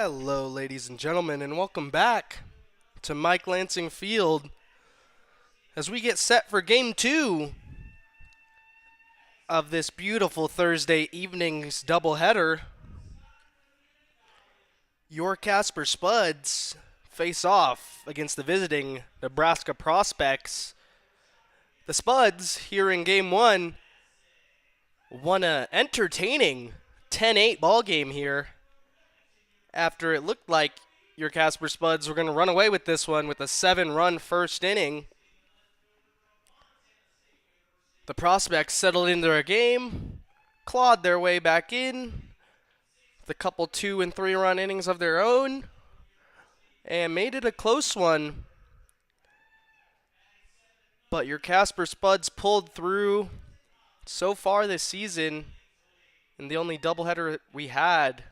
Hello, ladies and gentlemen, and welcome back to Mike Lansing Field as we get set for Game 2 of this beautiful Thursday evening's doubleheader. Your Casper Spuds face off against the visiting Nebraska Prospects. The Spuds, here in Game 1, won an entertaining 10-8 ball game here, after it looked like your Casper Spuds were going to run away with this one with a 7-run first inning. The Prospects settled into their game, clawed their way back in, with a couple 2- and 3-run innings of their own, and made it a close one. But your Casper Spuds pulled through so far this season, and the only doubleheader we had,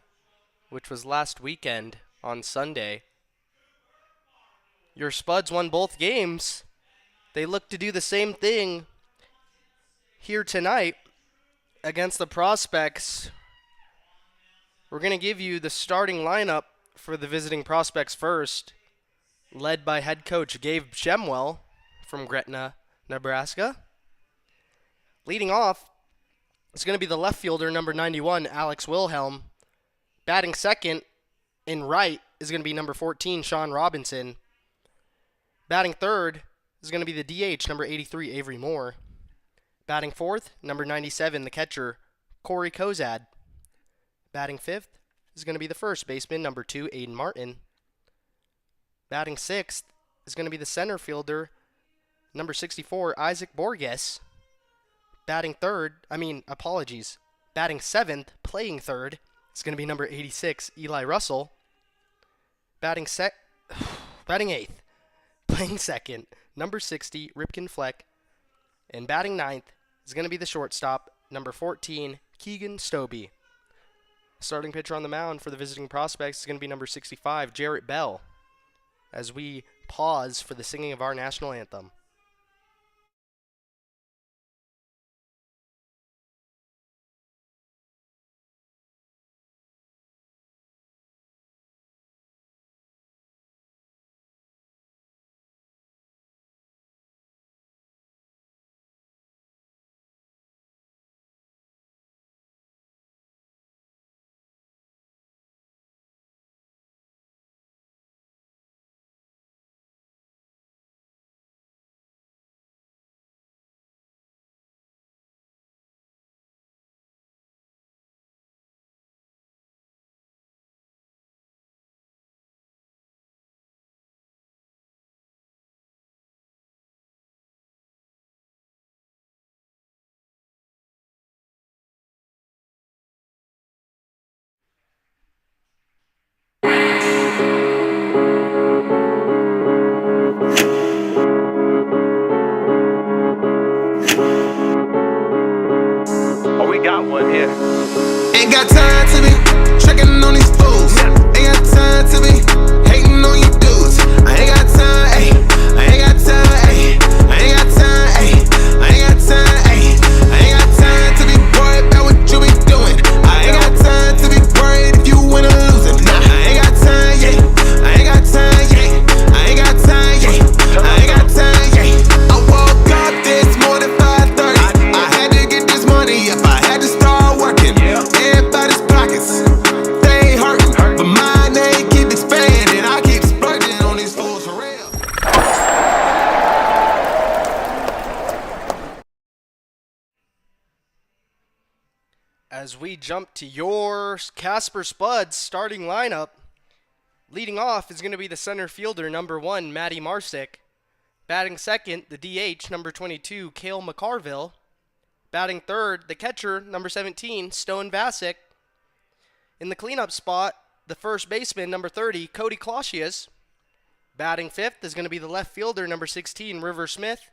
which was last weekend on Sunday. Your Spuds won both games. They look to do the same thing here tonight against the Prospects. We're going to give you the starting lineup for the visiting Prospects first, led by head coach Gabe Shemwell from Gretna, Nebraska. Leading off is going to be the left fielder, number 91, Alex Wilhelm. Batting second in right is going to be number 14, Sean Robinson. Batting third is going to be the DH, number 83, Avery Moore. Batting fourth, number 97, the catcher, Corey Kozad. Batting fifth is going to be the first baseman, number 2, Aiden Martin. Batting sixth is going to be the center fielder, number 64, Isaac Borges. Batting seventh, playing third, it's going to be number 86, Eli Russell. Batting eighth, playing second, number 60, Ripken Fleck. And batting ninth is going to be the shortstop, number 14, Keegan Stobie. Starting pitcher on the mound for the visiting Prospects is going to be number 65, Jarrett Bell, as we pause for the singing of our national anthem. Got one here. Ain't got time to be tricking on these fools. Ain't got time to be hating on you dudes. I ain't got time, ayy. I ain't got time, ayy. I ain't got time, ayy. I ain't got time, ayy. I ain't got time to be worried about what you be doing. I ain't got time to be worried if you win or losing. Nah, I ain't got time, yeah. I ain't got time, yeah. I ain't got time, yeah. I ain't got time, yeah. I woke up this morning 5:30. I had to get this money up. I had to start working. Everybody's pockets, they ain't hurting, but mine, they keep expanding. I keep splurging on these fools for real. As we jump to your Casper Spuds starting lineup, leading off is going to be the center fielder, number 1, Matty Marsick. Batting second, the DH, number 22, Cale McCarville. Batting third, the catcher, number 17, Stone Bassick. In the cleanup spot, the first baseman, number 30, Cody Clausius. Batting fifth is going to be the left fielder, number 16, River Smith.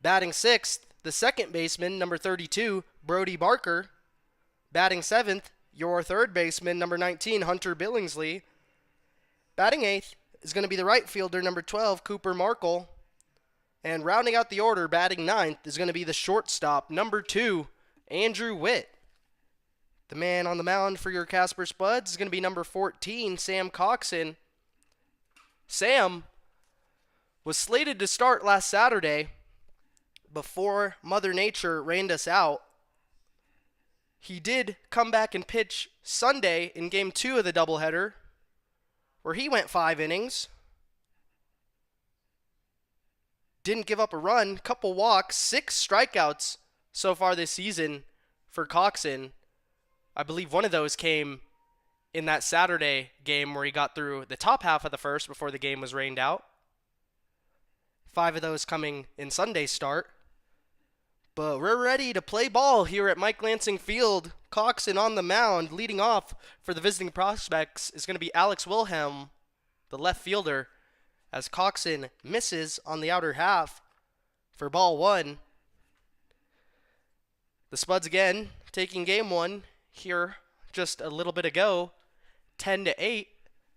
Batting sixth, the second baseman, number 32, Brody Barker. Batting seventh, your third baseman, number 19, Hunter Billingsley. Batting eighth is going to be the right fielder, number 12, Cooper Markle. And rounding out the order, batting ninth, is going to be the shortstop, number 2, Andrew Witt. The man on the mound for your Casper Spuds is going to be number 14, Sam Coxon. Sam was slated to start last Saturday before Mother Nature rained us out. He did come back and pitch Sunday in Game 2 of the doubleheader, where he went 5 innings. Didn't give up a run, couple walks, 6 strikeouts so far this season for Coxon. I believe one of those came in that Saturday game where he got through the top half of the first before the game was rained out. 5 of those coming in Sunday's start. But we're ready to play ball here at Mike Lansing Field. Coxon on the mound. Leading off for the visiting prospects is going to be Alex Wilhelm, the left fielder, as Coxon misses on the outer half for ball 1. The Spuds again taking game 1 here just a little bit ago, 10-8,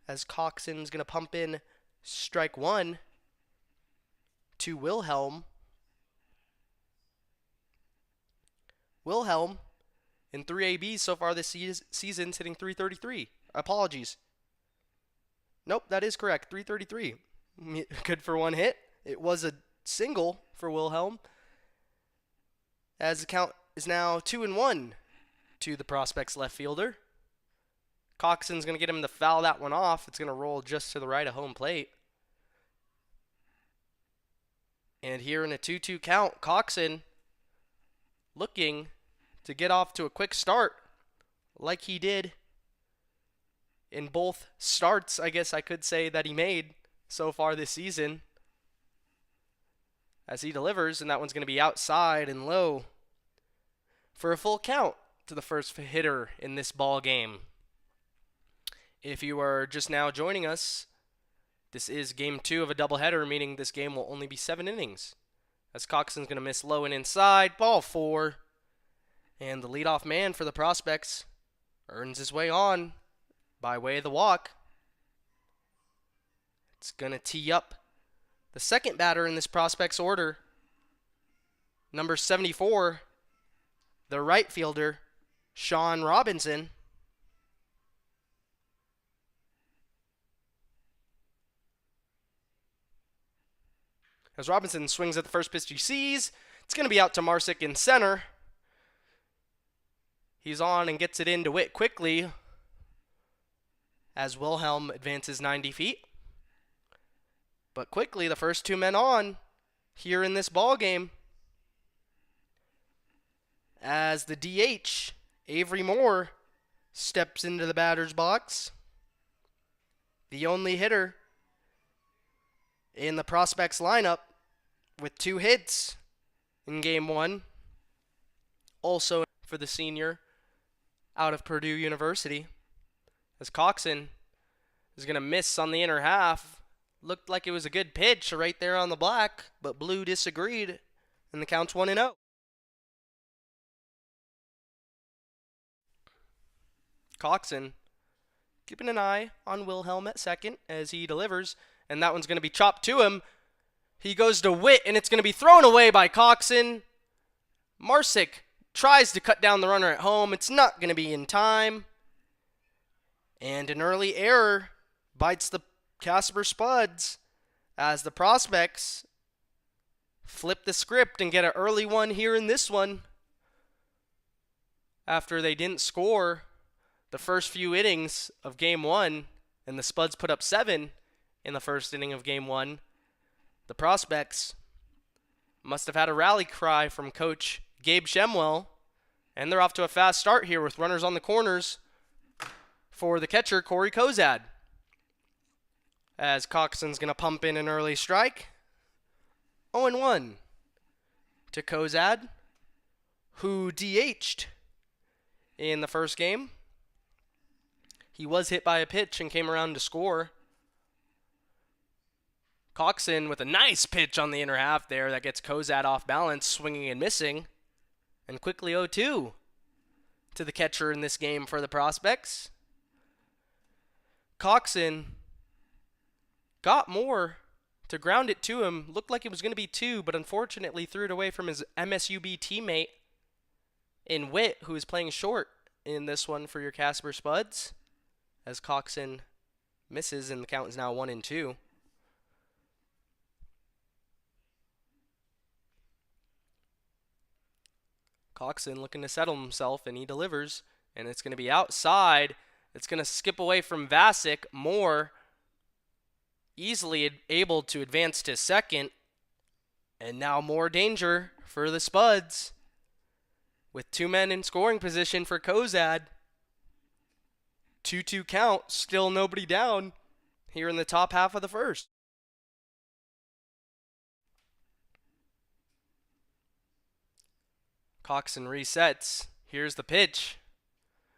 as Coxon's going to pump in strike 1 to Wilhelm. Wilhelm in 3 ABs so far this season, hitting .333. Apologies. Nope, that is correct. .333. Good for 1 hit. It was a single for Wilhelm, as the count is now 2-1 to the Prospects left fielder. Coxon's going to get him to foul that one off. It's going to roll just to the right of home plate. And here in a 2-2 count, Coxon looking to get off to a quick start like he did in both starts, I guess I could say, that he made so far this season, as he delivers, and that one's going to be outside and low for a full count to the first hitter in this ball game. If you are just now joining us, this is game 2 of a doubleheader, meaning this game will only be 7 innings, as Coxon's going to miss low and inside, ball 4. And the leadoff man for the Prospects earns his way on by way of the walk. It's going to tee up the second batter in this Prospects order, number 74, the right fielder, Sean Robinson. As Robinson swings at the first pitch he sees, it's going to be out to Marsick in center. He's on and gets it in to Witt quickly as Wilhelm advances 90 feet. But quickly, the first 2 men on here in this ball game, as the DH, Avery Moore, steps into the batter's box. The only hitter in the Prospects lineup with 2 hits in game 1. Also for the senior out of Purdue University, as Coxon is going to miss on the inner half. Looked like it was a good pitch right there on the black, but Blue disagreed, and the count's 1-0. Coxon keeping an eye on Wilhelm at second as he delivers, and that one's going to be chopped to him. He goes to Witt, and it's going to be thrown away by Coxon. Marsick tries to cut down the runner at home. It's not going to be in time. And an early error bites the Casper Spuds as the Prospects flip the script and get an early one here in this one, after they didn't score the first few innings of game 1, and the Spuds put up 7 in the first inning of game 1. The Prospects must have had a rally cry from Coach Gabe Shemwell, and they're off to a fast start here with runners on the corners for the catcher, Corey Kozad. As Coxon's going to pump in an early strike. 0-1 to Kozad, who DH'd in the first game. He was hit by a pitch and came around to score. Coxon with a nice pitch on the inner half there that gets Kozad off balance, swinging and missing. And quickly 0-2 to the catcher in this game for the Prospects. Coxon got more to ground it to him. Looked like it was going to be 2, but unfortunately threw it away from his MSUB teammate in Witt, who was playing short in this one for your Casper Spuds, as Coxon misses and the count is now 1-2. Coxon looking to settle himself, and he delivers, and it's going to be outside. It's going to skip away from Vasic. Moore easily able to advance to second, and now more danger for the Spuds with 2 men in scoring position for Kozad. 2-2 count, still nobody down here in the top half of the first. Coxon resets. Here's the pitch,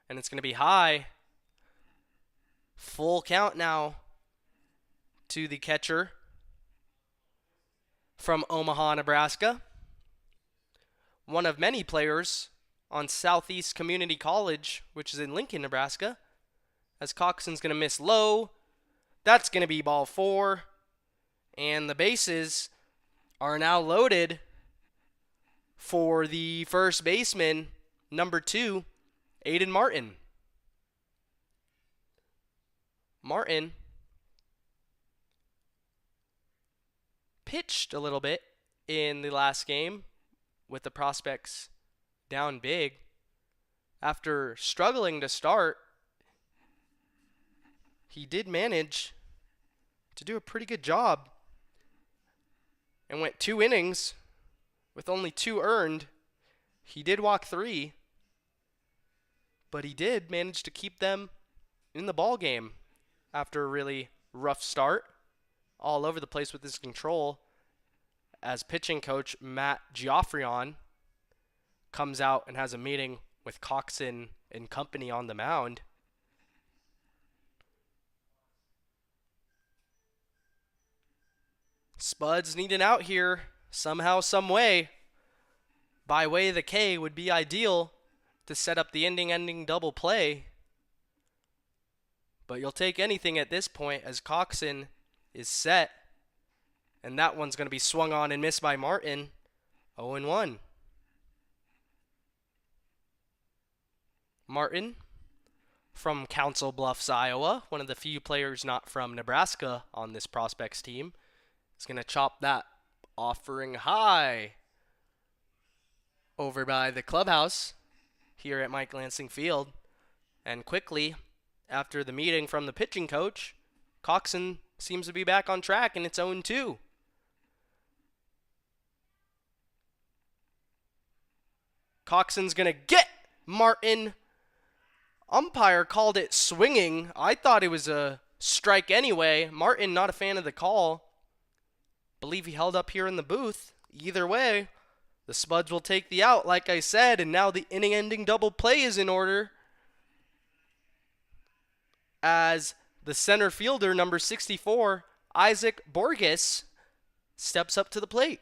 and it's going to be high. Full count now to the catcher from Omaha, Nebraska. One of many players on Southeast Community College, which is in Lincoln, Nebraska, as Coxon's going to miss low. That's going to be ball 4, and the bases are now loaded for the first baseman, number 2, Aiden Martin. Martin pitched a little bit in the last game with the Prospects down big. After struggling to start, he did manage to do a pretty good job and went 2 innings with only 2 earned. He did walk 3, but he did manage to keep them in the ball game after a really rough start. All over the place with his control, as pitching coach Matt Geoffrion comes out and has a meeting with Coxon and company on the mound. Spuds need an out here somehow, some way. By way of the K would be ideal to set up the ending double play. But you'll take anything at this point, as Coxon is set, and that one's going to be swung on and missed by Martin. 0-1. Martin from Council Bluffs, Iowa, one of the few players not from Nebraska on this Prospects team, is going to chop that offering high over by the clubhouse here at Mike Lansing Field. And quickly, after the meeting from the pitching coach, Coxon seems to be back on track, and it's 0-2. Coxon's going to get Martin. Umpire called it swinging. I thought it was a strike anyway. Martin, not a fan of the call. Believe he held up here in the booth. Either way, the Spuds will take the out, like I said, and now the inning-ending double play is in order, as the center fielder, number 64, Isaac Borges, steps up to the plate.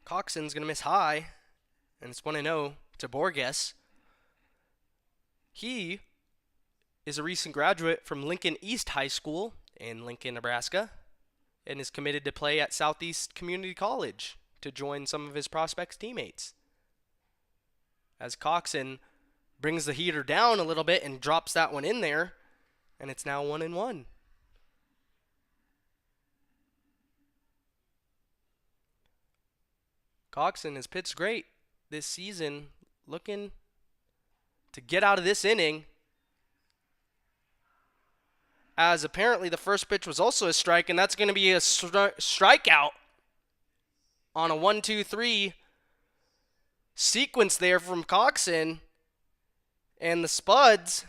Coxon's going to miss high, and it's 1-0 to Borges. He is a recent graduate from Lincoln East High School in Lincoln, Nebraska, and is committed to play at Southeast Community College to join some of his Prospects teammates. As Coxon brings the heater down a little bit and drops that one in there, and it's now 1-1. Coxon has pitched great this season, looking to get out of this inning, as apparently the first pitch was also a strike, and that's going to be a strikeout on a 1-2-3 sequence there from Coxon. And the Spuds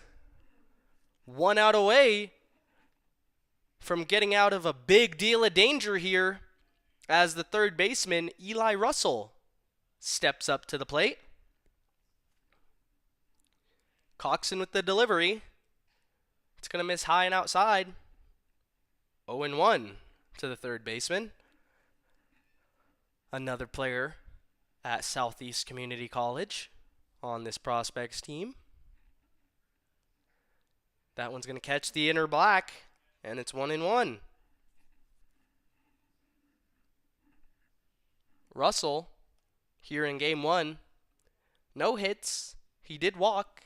1 out away from getting out of a big deal of danger here, as the third baseman, Eli Russell, steps up to the plate. Coxon with the delivery. It's going to miss high and outside. 0-1 to the third baseman. Another player at Southeast Community College on this Prospects team. That one's going to catch the inner black, and it's 1-1. Russell, here in Game 1, No hits. He did walk.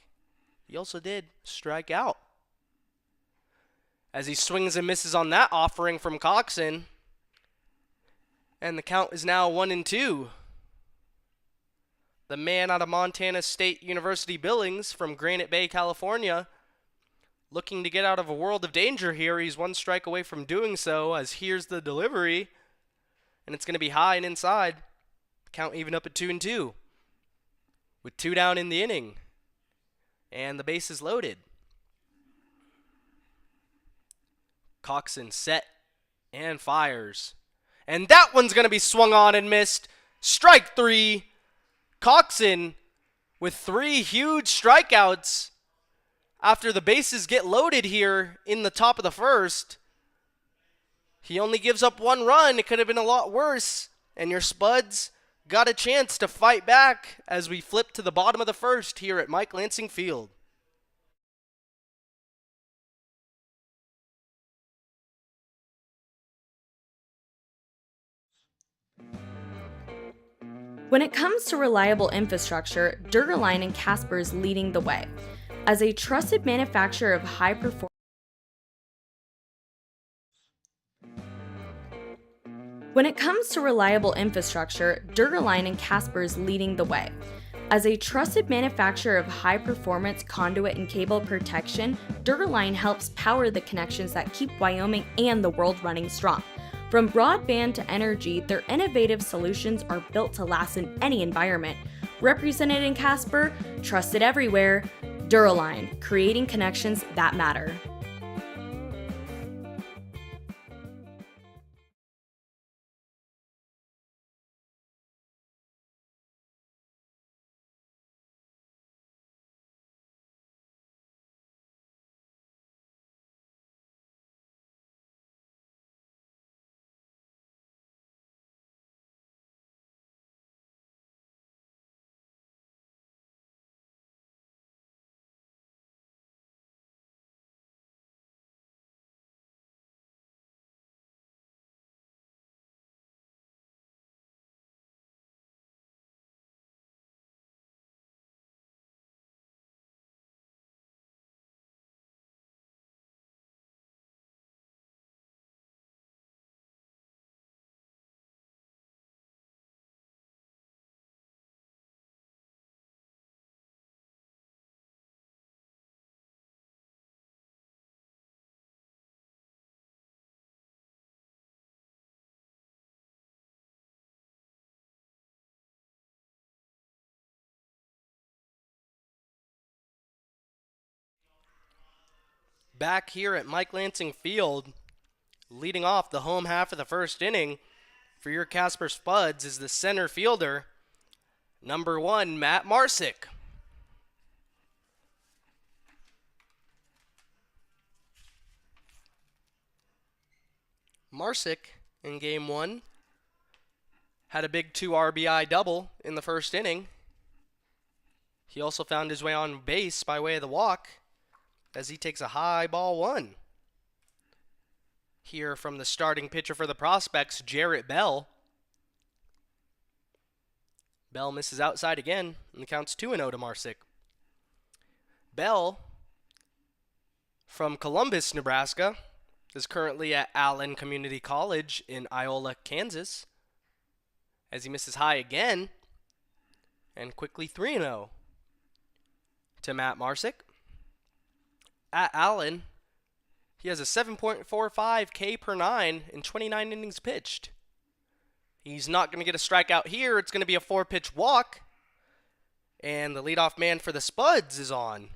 He also did strike out. As he swings and misses on that offering from Coxon. And the count is now 1-2. The man out of Montana State University Billings from Granite Bay, California, looking to get out of a world of danger here. He's one strike away from doing so, as here's the delivery. And it's going to be high and inside. Count even up at 2-2. With 2 down in the inning. And the base is loaded. Coxon set and fires. And that one's going to be swung on and missed. Strike 3. Coxon with 3 huge strikeouts after the bases get loaded here in the top of the first. He only gives up 1 run. It could have been a lot worse. And your Spuds got a chance to fight back as we flip to the bottom of the first here at Mike Lansing Field. When it comes to reliable infrastructure, Durgaline and Casper is leading the way. As a trusted manufacturer of high-performance When it comes to reliable infrastructure, Durgaline and Casper is leading the way. As a trusted manufacturer of high-performance conduit and cable protection, Durgaline helps power the connections that keep Wyoming and the world running strong. From broadband to energy, their innovative solutions are built to last in any environment. Represented in Casper, trusted everywhere, Durgaline, creating connections that matter. Back here at Mike Lansing Field, leading off the home half of the first inning for your Casper Spuds is the center fielder, number 1, Matt Marsick. Marsick, in Game 1, had a big 2 RBI double in the first inning. He also found his way on base by way of the walk, as he takes a high ball 1. Here from the starting pitcher for the Prospects, Jarrett Bell. Bell misses outside again, and the count's 2-0 to Marsick. Bell, from Columbus, Nebraska, is currently at Allen Community College in Iola, Kansas, as he misses high again, and quickly 3-0 to Matt Marsick. At Allen, he has a 7.45 K per 9 in 29 innings pitched. He's not going to get a strikeout here. It's going to be a 4-pitch walk. And the leadoff man for the Spuds is on.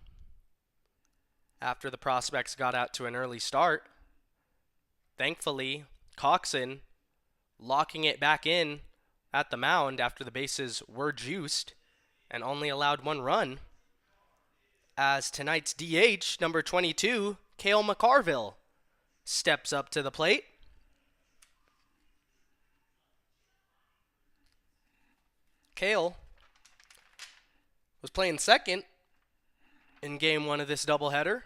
After the Prospects got out to an early start. Thankfully, Coxon locking it back in at the mound after the bases were juiced and only allowed 1 run. As tonight's DH, number 22, Cale McCarville, steps up to the plate. Cale was playing second in Game 1 of this doubleheader.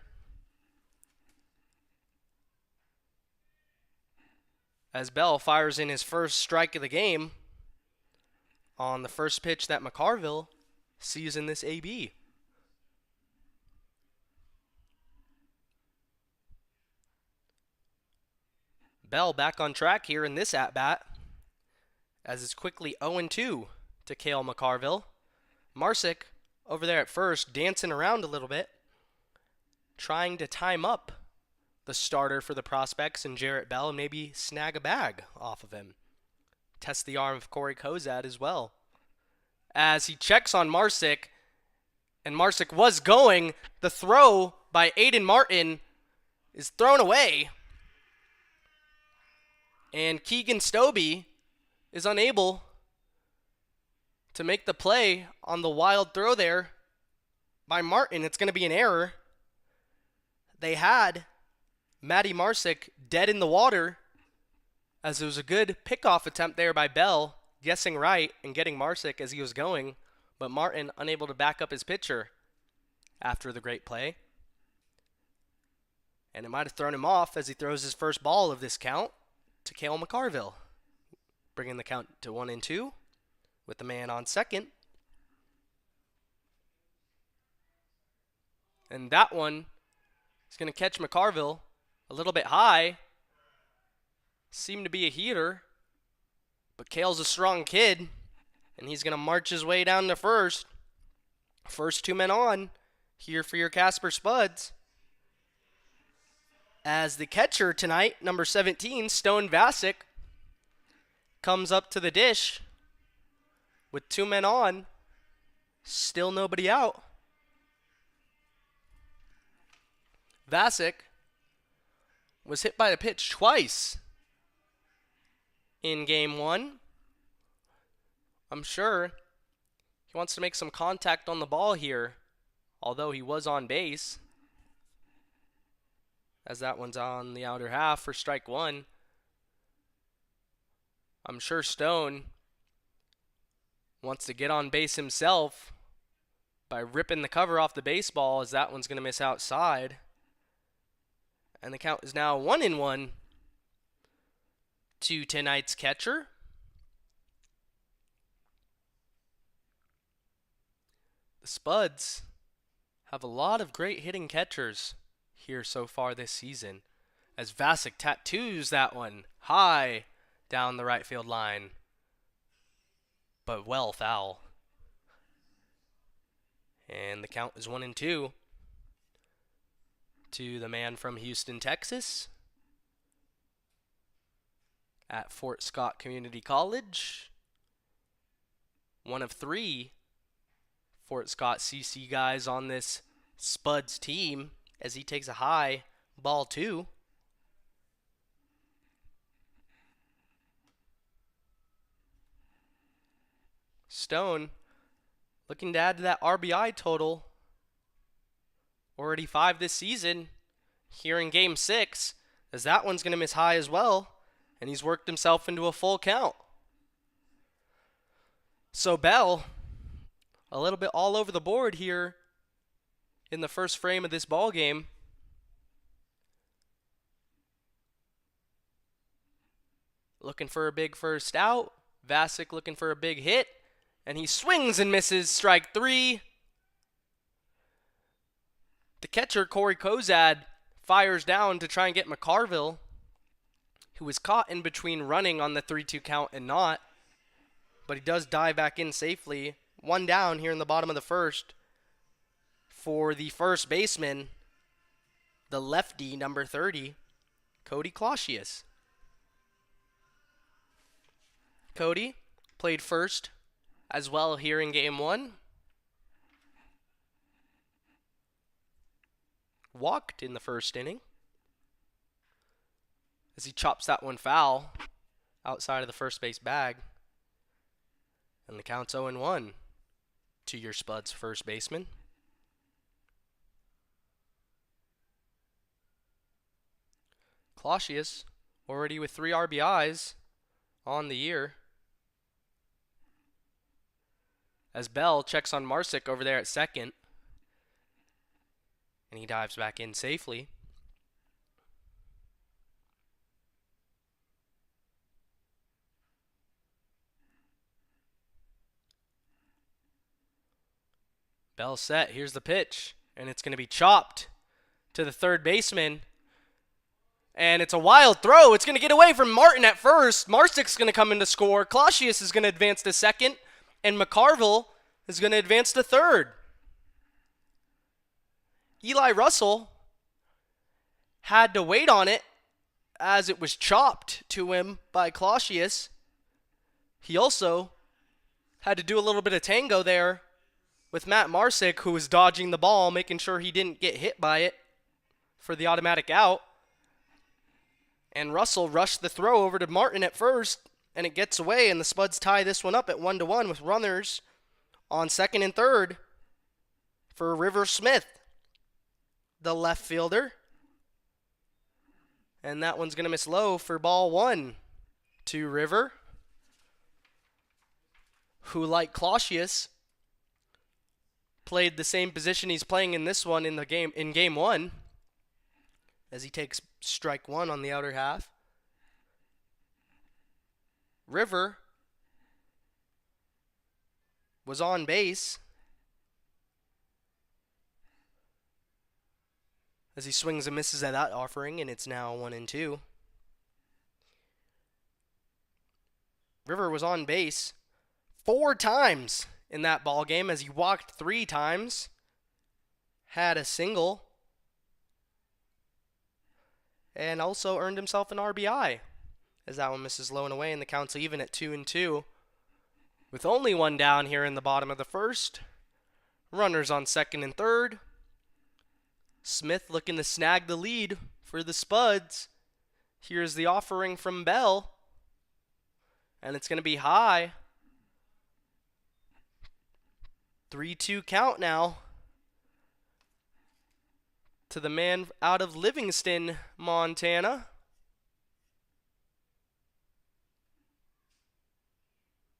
As Bell fires in his first strike of the game on the first pitch that McCarville season this AB. Bell back on track here in this at-bat, as it's quickly 0-2 to Cale McCarville. Marsick over there at first, dancing around a little bit, trying to time up the starter for the Prospects and Jarrett Bell and maybe snag a bag off of him. Test the arm of Corey Kozad as well. As he checks on Marsick, and Marsick was going, the throw by Aiden Martin is thrown away. And Keegan Stobie is unable to make the play on the wild throw there by Martin. It's going to be an error. They had Matty Marsick dead in the water, as it was a good pickoff attempt there by Bell, guessing right and getting Marsick as he was going, but Martin unable to back up his pitcher after the great play. And it might have thrown him off as he throws his first ball of this count to Cale McCarville, bringing the count to 1-2 with the man on second. And that one is going to catch McCarville a little bit high. Seemed to be a heater, but Cale's a strong kid, and he's going to march his way down to first. First two men on here for your Casper Spuds. As the catcher tonight, number 17, Stone Vasic, comes up to the dish with two men on. Still nobody out. Vasic was hit by the pitch twice in game one. I'm sure he wants to make some contact on the ball here, although he was on base, as that one's on the outer half for strike one. I'm sure Stone wants to get on base himself by ripping the cover off the baseball, as that one's going to miss outside. And the count is now 1-1 to tonight's catcher. The Spuds have a lot of great hitting catchers here so far this season, as Vasic tattoos that one high down the right field line, but well foul. And the count is 1-2 to the man from Houston, Texas, at Fort Scott Community College. One of three Fort Scott CC guys on this Spuds team, as he takes a high ball two. Stone looking to add to that RBI total. Already 5 this season here in game 6, as that one's going to miss high as well, and he's worked himself into a full count. So Bell, a little bit all over the board here in the first frame of this ball game. Looking for a big first out. Vasic looking for a big hit, and he swings and misses strike 3. The catcher, Corey Kozad, fires down to try and get McCarville, who was caught in between running on the 3-2 count and not, but he does dive back in safely. One down here in the bottom of the first for the first baseman, the lefty, number 30, Cody Clausius. Cody played first as well here in game 1. Walked in the first inning as he chops that one foul outside of the first base bag. And the count's 0-1 to your Spuds first baseman. Clausius already with 3 RBIs on the year, as Bell checks on Marsick over there at second, and he dives back in safely. Bell set. Here's the pitch. And it's going to be chopped to the third baseman. And it's a wild throw. It's going to get away from Martin at first. Marsick's going to come in to score. Clausius is going to advance to second. And McCarville is going to advance to third. Eli Russell had to wait on it as it was chopped to him by Clausius. He also had to do a little bit of tango there with Matt Marsick, who was dodging the ball, making sure he didn't get hit by it for the automatic out. And Russell rushed the throw over to Martin at first, and it gets away, and the Spuds tie this one up at 1-1 with runners on second and third for River Smith, the left fielder. And that one's going to miss low for ball one to River, who, like Clausius, played the same position he's playing in this one in game one, as he takes strike one on the outer half. River was on base as he swings and misses at that offering, and it's now 1-2. River was on base 4 times in that ball game as he walked 3 times, had a single, and also earned himself an RBI as that one misses low and away, and the count's even at 2-2 with only one down here in the bottom of the first. Runners on second and third. Smith looking to snag the lead for the Spuds. Here's the offering from Bell, and it's going to be high. 3-2 count now to the man out of Livingston, Montana.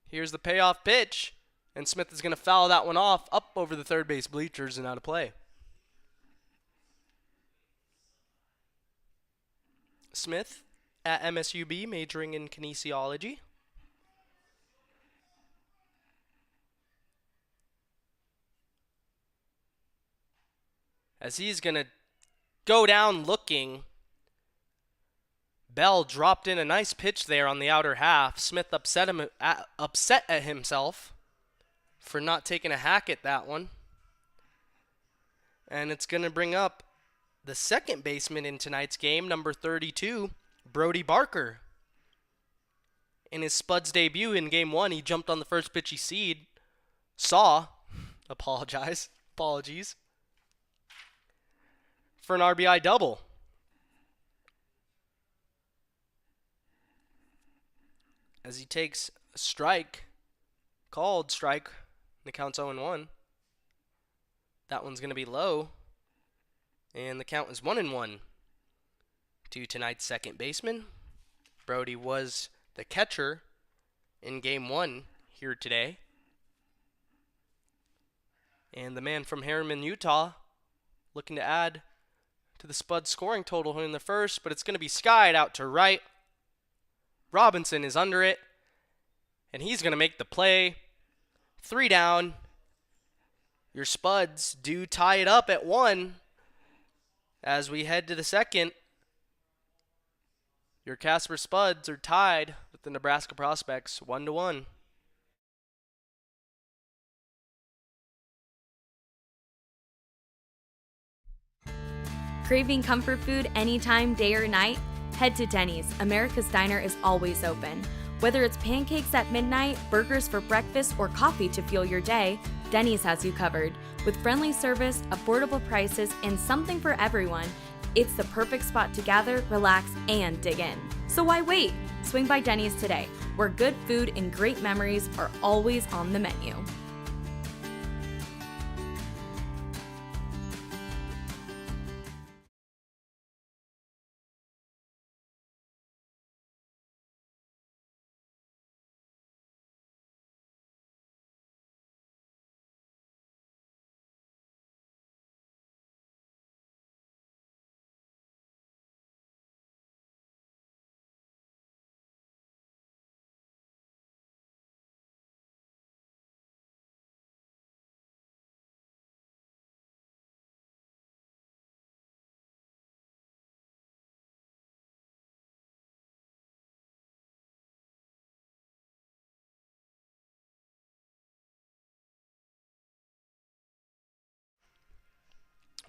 Here's the payoff pitch, and Smith is going to foul that one off up over the third base bleachers and out of play. Smith at MSUB, majoring in kinesiology. As he's going to go down looking, Bell dropped in a nice pitch there on the outer half. Smith upset at himself for not taking a hack at that one. And it's going to bring up the second baseman in tonight's game, number 32, Brody Barker. In his Spuds debut in game one, he jumped on the first pitch he saw, apologies, for an RBI double. As he takes a strike, called strike, the count's 0-1. That one's going to be low, and the count is 1-1 to tonight's second baseman. Brody was the catcher in game one here today. And the man from Harriman, Utah, looking to add to the Spuds scoring total in the first, but it's going to be skied out to right. Robinson is under it, and he's going to make the play. 3 down. Your Spuds do tie it up at 1 as we head to the second. Your Casper Spuds are tied with the Nebraska Prospects 1-1. Craving comfort food anytime, day or night? Head to Denny's. America's Diner is always open. Whether it's pancakes at midnight, burgers for breakfast, or coffee to fuel your day, Denny's has you covered. With friendly service, affordable prices, and something for everyone, it's the perfect spot to gather, relax, and dig in. So why wait? Swing by Denny's today, where good food and great memories are always on the menu.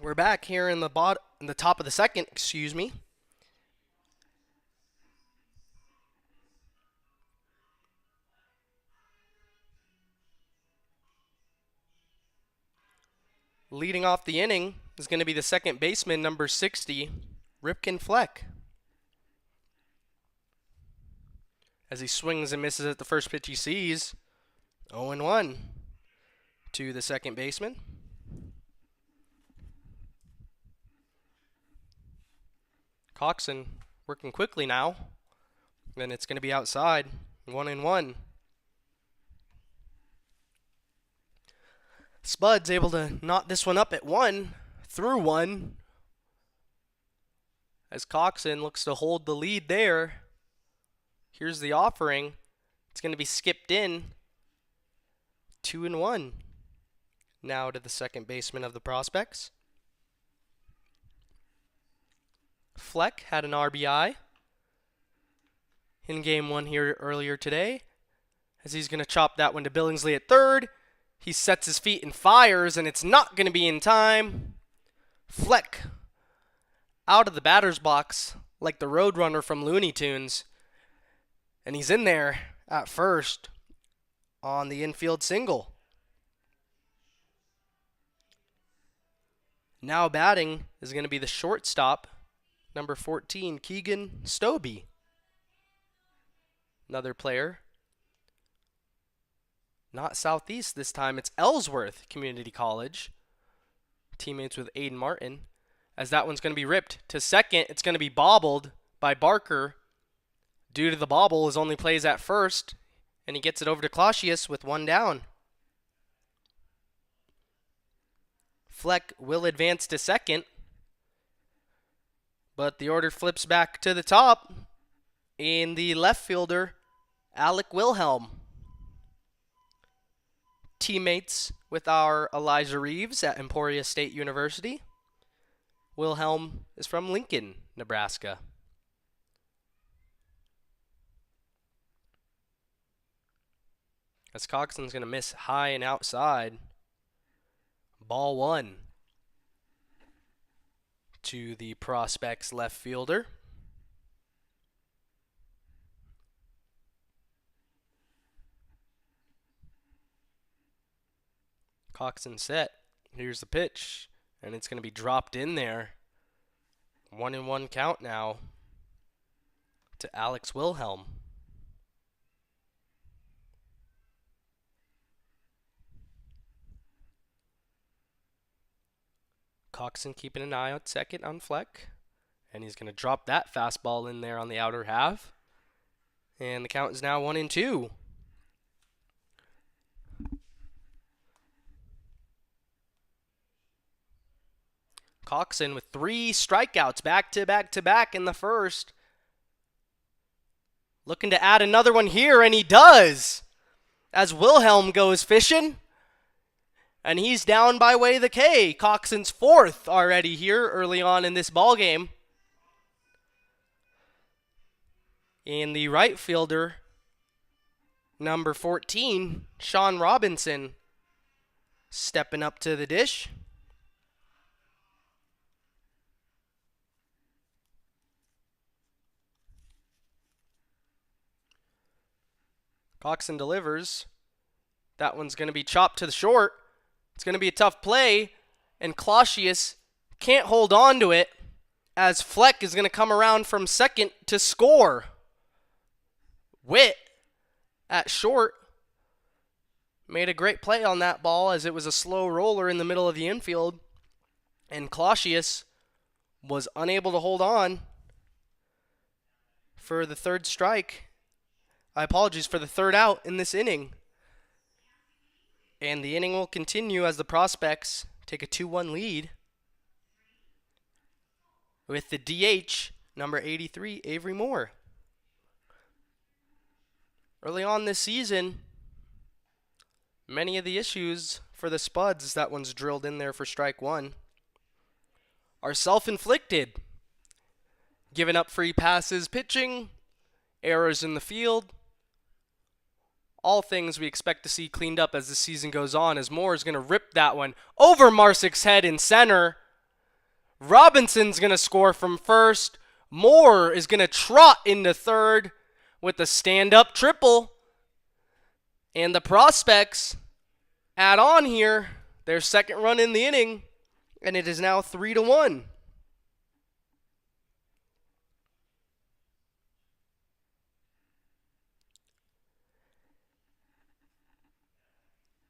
We're back here in the top of the second, excuse me. Leading off the inning is going to be the second baseman, number 60, Ripken Fleck. As he swings and misses at the first pitch he sees, 0-1 to the second baseman. Coxon working quickly now, and it's going to be outside, 1-1. Spuds able to knot this one up at 1, as Coxon looks to hold the lead there. Here's the offering. It's going to be skipped in, 2-1. Now to the second baseman of the Prospects. Fleck had an RBI in game 1 here earlier today, as he's going to chop that one to Billingsley at third. He sets his feet and fires, and it's not going to be in time. Fleck out of the batter's box like the Roadrunner from Looney Tunes, and he's in there at first on the infield single. Now batting is going to be the shortstop, number 14, Keegan Stobie. Another player. Not Southeast this time, it's Ellsworth Community College. Teammates with Aiden Martin. As that one's going to be ripped to second, it's going to be bobbled by Barker. Due to the bobble, his only plays at first, and he gets it over to Clausius with 1 down. Fleck will advance to second, but the order flips back to the top, and the left fielder, Alec Wilhelm. Teammates with our Elijah Reeves at Emporia State University. Wilhelm is from Lincoln, Nebraska. As Coxon's going to miss high and outside. Ball 1 to the Prospects left fielder. Coxon set. Here's the pitch, and it's going to be dropped in there. 1-1 count now to Alex Wilhelm. Coxon keeping an eye out second on Fleck, and he's going to drop that fastball in there on the outer half. And the count is now 1-2. Coxon with 3 strikeouts back to back in the first. Looking to add another one here, and he does. As Wilhelm goes fishing. And he's down by way of the K. Coxon's 4th already here early on in this ball game. And the right fielder, number 14, Sean Robinson, stepping up to the dish. Coxon delivers. That one's going to be chopped to the short. It's going to be a tough play, and Clausius can't hold on to it as Fleck is going to come around from second to score. Witt at short made a great play on that ball as it was a slow roller in the middle of the infield, and Clausius was unable to hold on for the third strike. For the third out in this inning. And the inning will continue as the Prospects take a 2-1 lead with the DH, number 83, Avery Moore. Early on this season, many of the issues for the Spuds, that one's drilled in there for strike 1, are self-inflicted. Giving up free passes, pitching, errors in the field. All things we expect to see cleaned up as the season goes on, as Moore is going to rip that one over Marsick's head in center. Robinson's going to score from first. Moore is going to trot into third with a stand-up triple. And the Prospects add on here their second run in the inning, and it is now 3-1.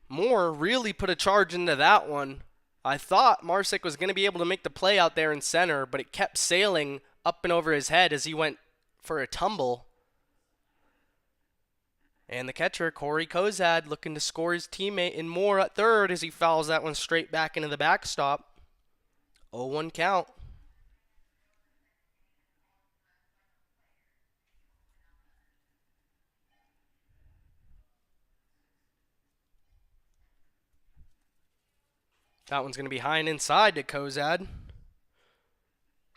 Moore really put a charge into that one. I thought Marsick was going to be able to make the play out there in center, but it kept sailing up and over his head as he went for a tumble. And the catcher, Corey Kozad, looking to score his teammate in Moore at third as he fouls that one straight back into the backstop. 0-1 count. That one's going to be high and inside to Kozad.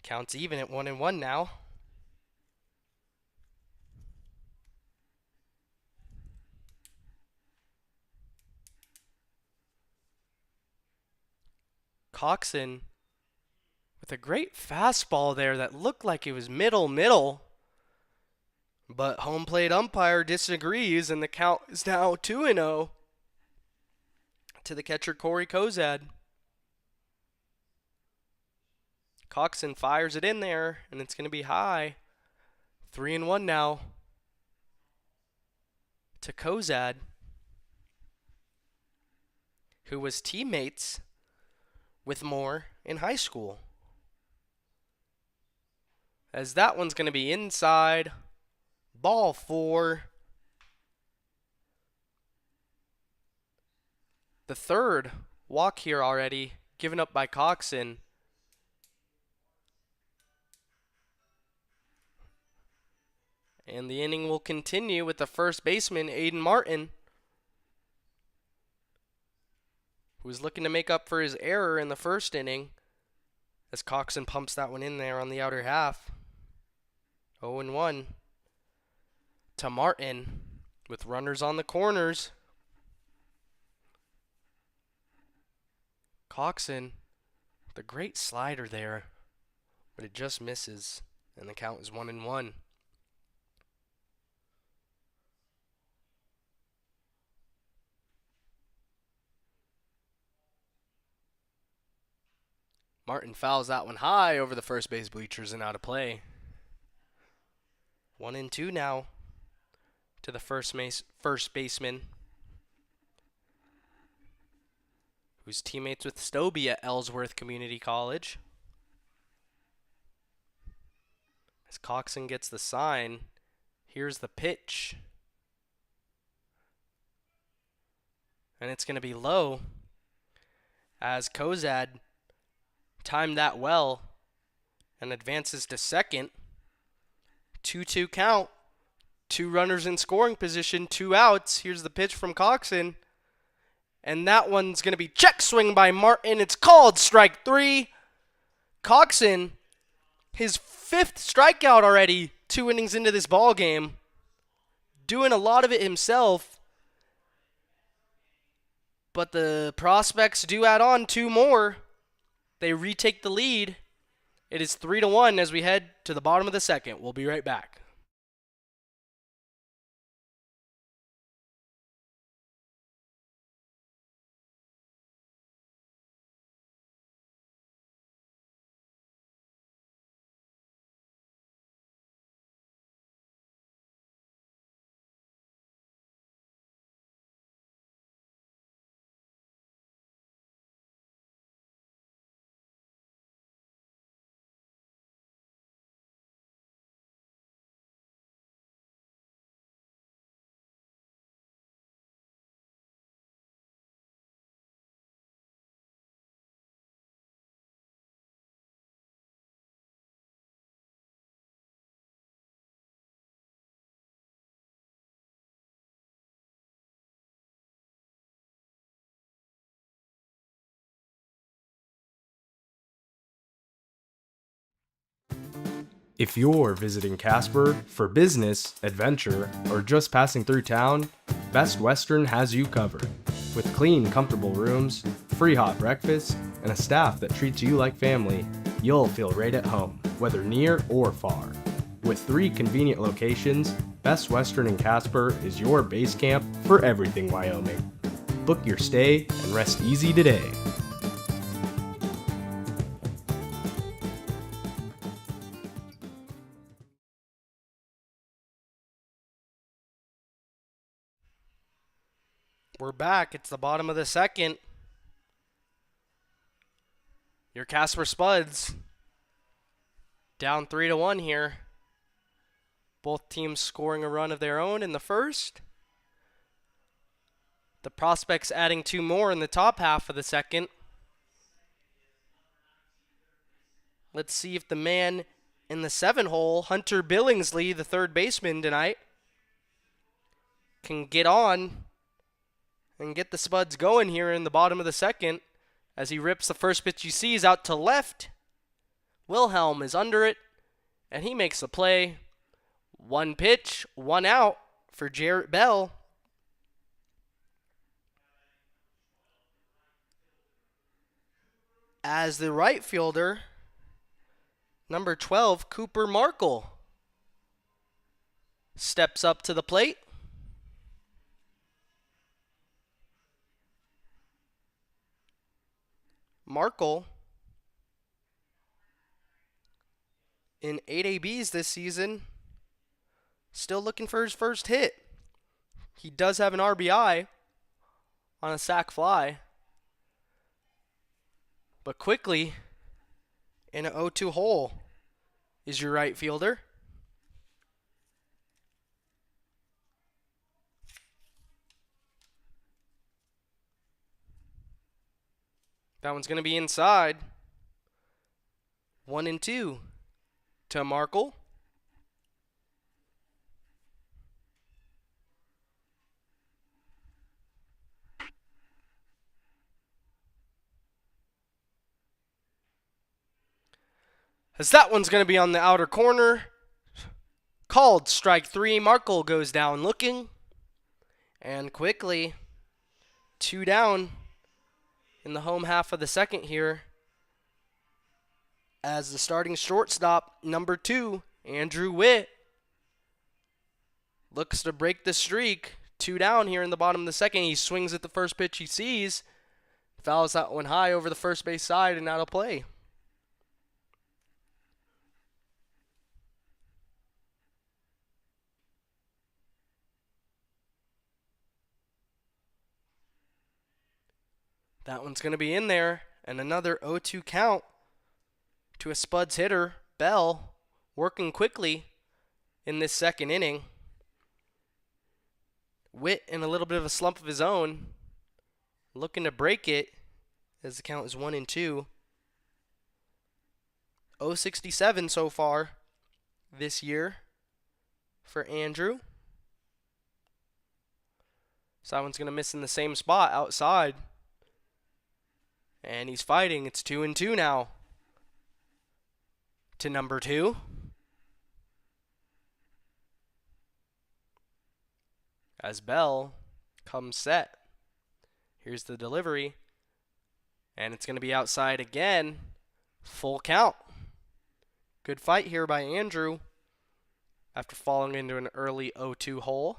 Counts even at 1-1 now. Coxon with a great fastball there that looked like it was middle. But home plate umpire disagrees, and the count is now 2-0 to the catcher, Corey Kozad. Coxon fires it in there, and it's going to be high. 3-1 now to Kozad, who was teammates with Moore in high school. As that one's going to be inside. Ball 4. The third walk here already, given up by Coxon. And the inning will continue with the first baseman, Aiden Martin, who was looking to make up for his error in the first inning, as Coxon pumps that one in there on the outer half. 0-1 to Martin with runners on the corners. Coxon, the great slider there, but it just misses, and the count is 1-1. Martin fouls that one high over the first base bleachers and out of play. 1-2 now to the first baseman, who's teammates with Stobie at Ellsworth Community College. As Coxon gets the sign, here's the pitch. And it's going to be low as Kozad timed that well and advances to second. 2-2 count. 2 runners in scoring position, 2 outs. Here's the pitch from Coxon. And that one's going to be check swing by Martin. It's called strike 3. Coxon, his 5th strikeout already, 2 innings into this ball game. Doing a lot of it himself. But the Prospects do add on 2 more. They retake the lead. It is 3-1 as we head to the bottom of the second. We'll be right back. If you're visiting Casper for business, adventure, or just passing through town, Best Western has you covered. With clean, comfortable rooms, free hot breakfast, and a staff that treats you like family, you'll feel right at home, whether near or far. With 3 convenient locations, Best Western in Casper is your base camp for everything Wyoming. Book your stay and rest easy today. We're back. It's the bottom of the second. Your Casper Spuds down 3-1 here. Both teams scoring a run of their own in the first. The Prospects adding 2 more in the top half of the second. Let's see if the man in the 7-hole, Hunter Billingsley, the third baseman tonight, can get on and get the Spuds going here in the bottom of the second as he rips the first pitch he sees out to left. Wilhelm is under it, and he makes the play. 1 pitch, 1 out for Jarrett Bell. As the right fielder, number 12, Cooper Markle, steps up to the plate. Markle, in 8 ABs this season, still looking for his first hit. He does have an RBI on a sac fly. But quickly, in an 0-2 hole, is your right fielder. That one's going to be inside. 1-2 to Markle. As that one's going to be on the outer corner. Called strike 3. Markle goes down looking. And quickly, 2 down in the home half of the second here. As the starting shortstop, number 2, Andrew Witt, looks to break the streak. 2 down here in the bottom of the second. He swings at the first pitch he sees. Fouls that one high over the first base side and out of play. That one's going to be in there, and another 0-2 count to a Spuds hitter, Bell, working quickly in this second inning. Witt in a little bit of a slump of his own, looking to break it as the count is 1-2. 0-67 so far this year for Andrew. So that one's going to miss in the same spot outside. And he's fighting. It's 2-2 now to number 2. As Bell comes set. Here's the delivery. And it's going to be outside again. Full count. Good fight here by Andrew after falling into an early 0-2 hole.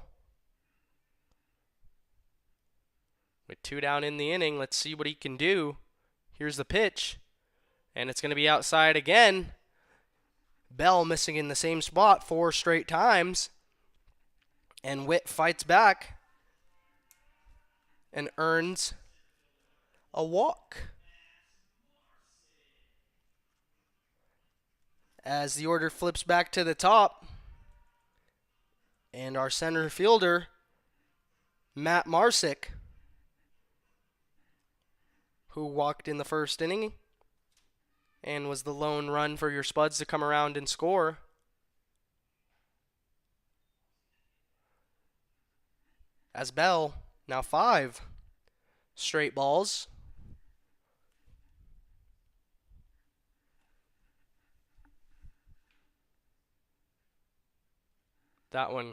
With 2 down in the inning, let's see what he can do. Here's the pitch, and it's going to be outside again. Bell missing in the same spot 4 straight times, and Witt fights back and earns a walk. As the order flips back to the top, and our center fielder, Matt Marsick, who walked in the first inning and was the lone run for your Spuds to come around and score. As Bell, now 5 straight balls. That one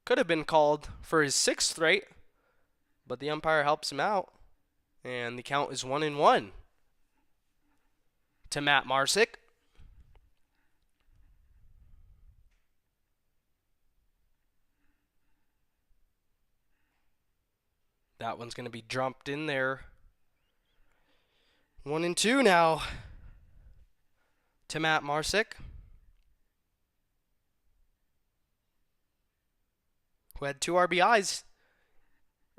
could have been called for his 6th straight, but the umpire helps him out. And the count is 1-1 to to Matt Marsick. That one's going to be jumped in there. 1-2 now to Matt Marsick, who had 2 RBIs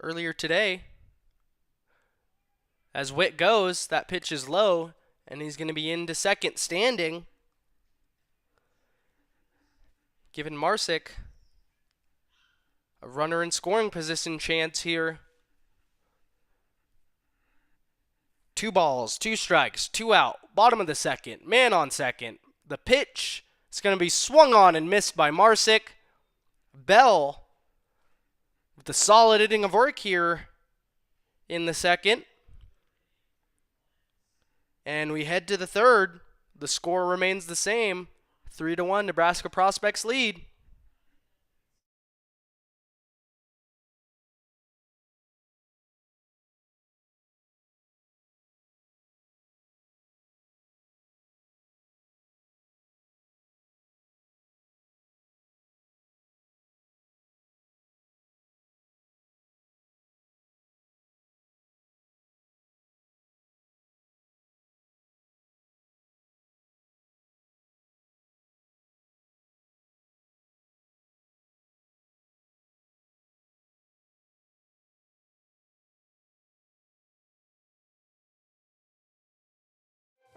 earlier today. As Witt goes, that pitch is low, and he's going to be into second standing, giving Marsick a runner in scoring position chance here. 2 balls, 2 strikes, 2 out, bottom of the second, man on second. The pitch is going to be swung on and missed by Marsick. Bell with a solid inning of work here in the second. And we head to the third. The score remains the same. 3-1, Nebraska Prospects lead.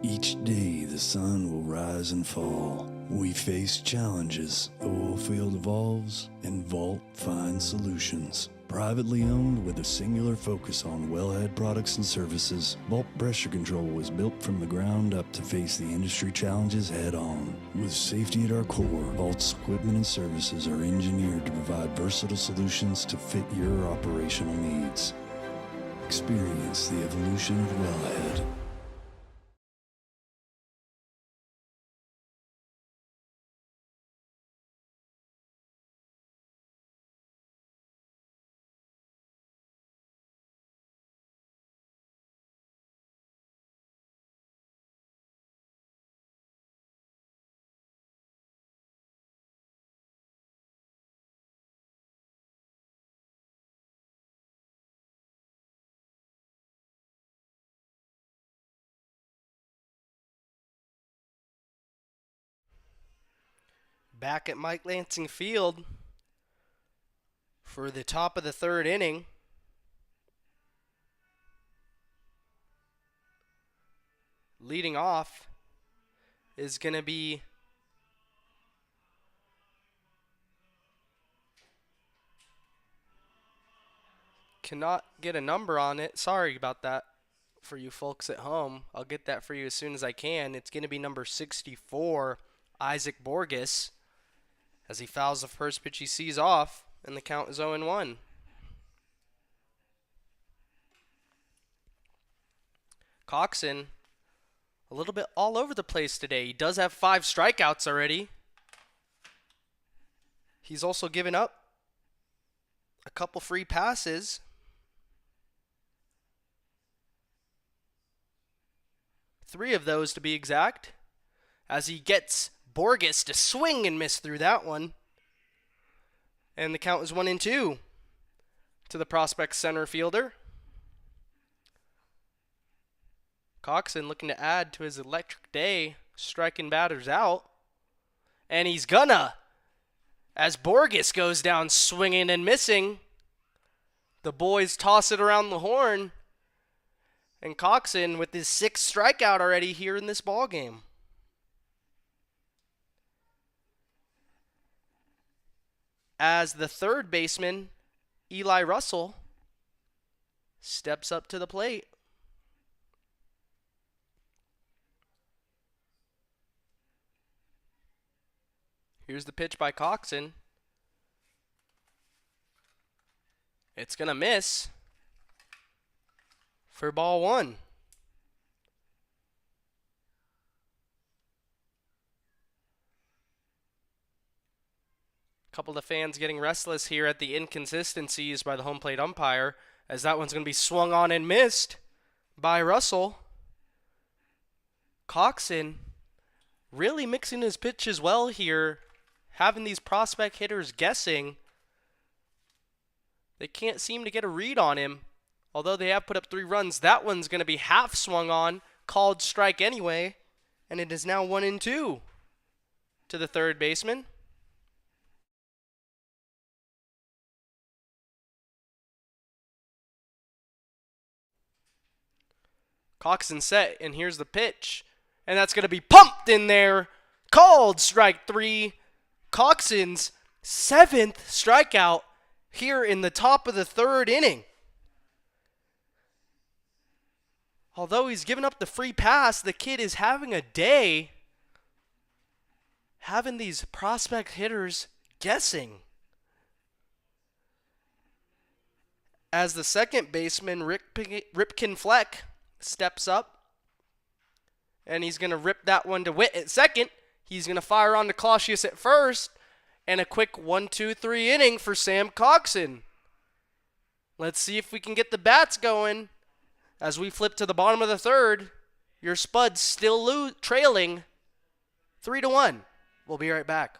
Each day the sun will rise and fall. We face challenges, the oil field evolves, and Vault finds solutions. Privately owned with a singular focus on wellhead products and services, Vault Pressure Control was built from the ground up to face the industry challenges head on. With safety at our core, Vault's equipment and services are engineered to provide versatile solutions to fit your operational needs. Experience the evolution of wellhead. Back at Mike Lansing Field for the top of the third inning. Leading off is going to be cannot get a number on it. Sorry about that for you folks at home. I'll get that for you as soon as I can. It's going to be number 64, Isaac Borges, as he fouls the first pitch he sees off, and the count is 0-1. Coxon, a little bit all over the place today. He does have 5 strikeouts already. He's also given up a couple free passes. 3 of those to be exact, as he gets Borges to swing and miss through that one. And the count is 1-2 to the Prospects center fielder. Coxon looking to add to his electric day, striking batters out. And he's gonna, as Borges goes down swinging and missing. The boys toss it around the horn. And Coxon with his 6th strikeout already here in this ballgame. As the third baseman, Eli Russell, steps up to the plate. Here's the pitch by Coxon. It's going to miss for ball 1. Couple of fans getting restless here at the inconsistencies by the home plate umpire, as that one's going to be swung on and missed by Russell. Coxon really mixing his pitches well here, having these prospect hitters guessing. They can't seem to get a read on him, although they have put up 3 runs. That one's going to be half swung on, called strike anyway, and it is now 1-2 to the third baseman. Coxon set, and here's the pitch. And that's going to be pumped in there. Called strike 3. Coxon's 7th strikeout here in the top of the third inning. Although he's given up the free pass, the kid is having a day having these prospect hitters guessing. As the second baseman, Ripken Fleck, steps up, and he's going to rip that one to Witt at second. He's going to fire on to Clausius at first, and a quick 1-2-3 inning for Sam Coxon. Let's see if we can get the bats going. As we flip to the bottom of the third, your Spuds still trailing 3-1. We'll be right back.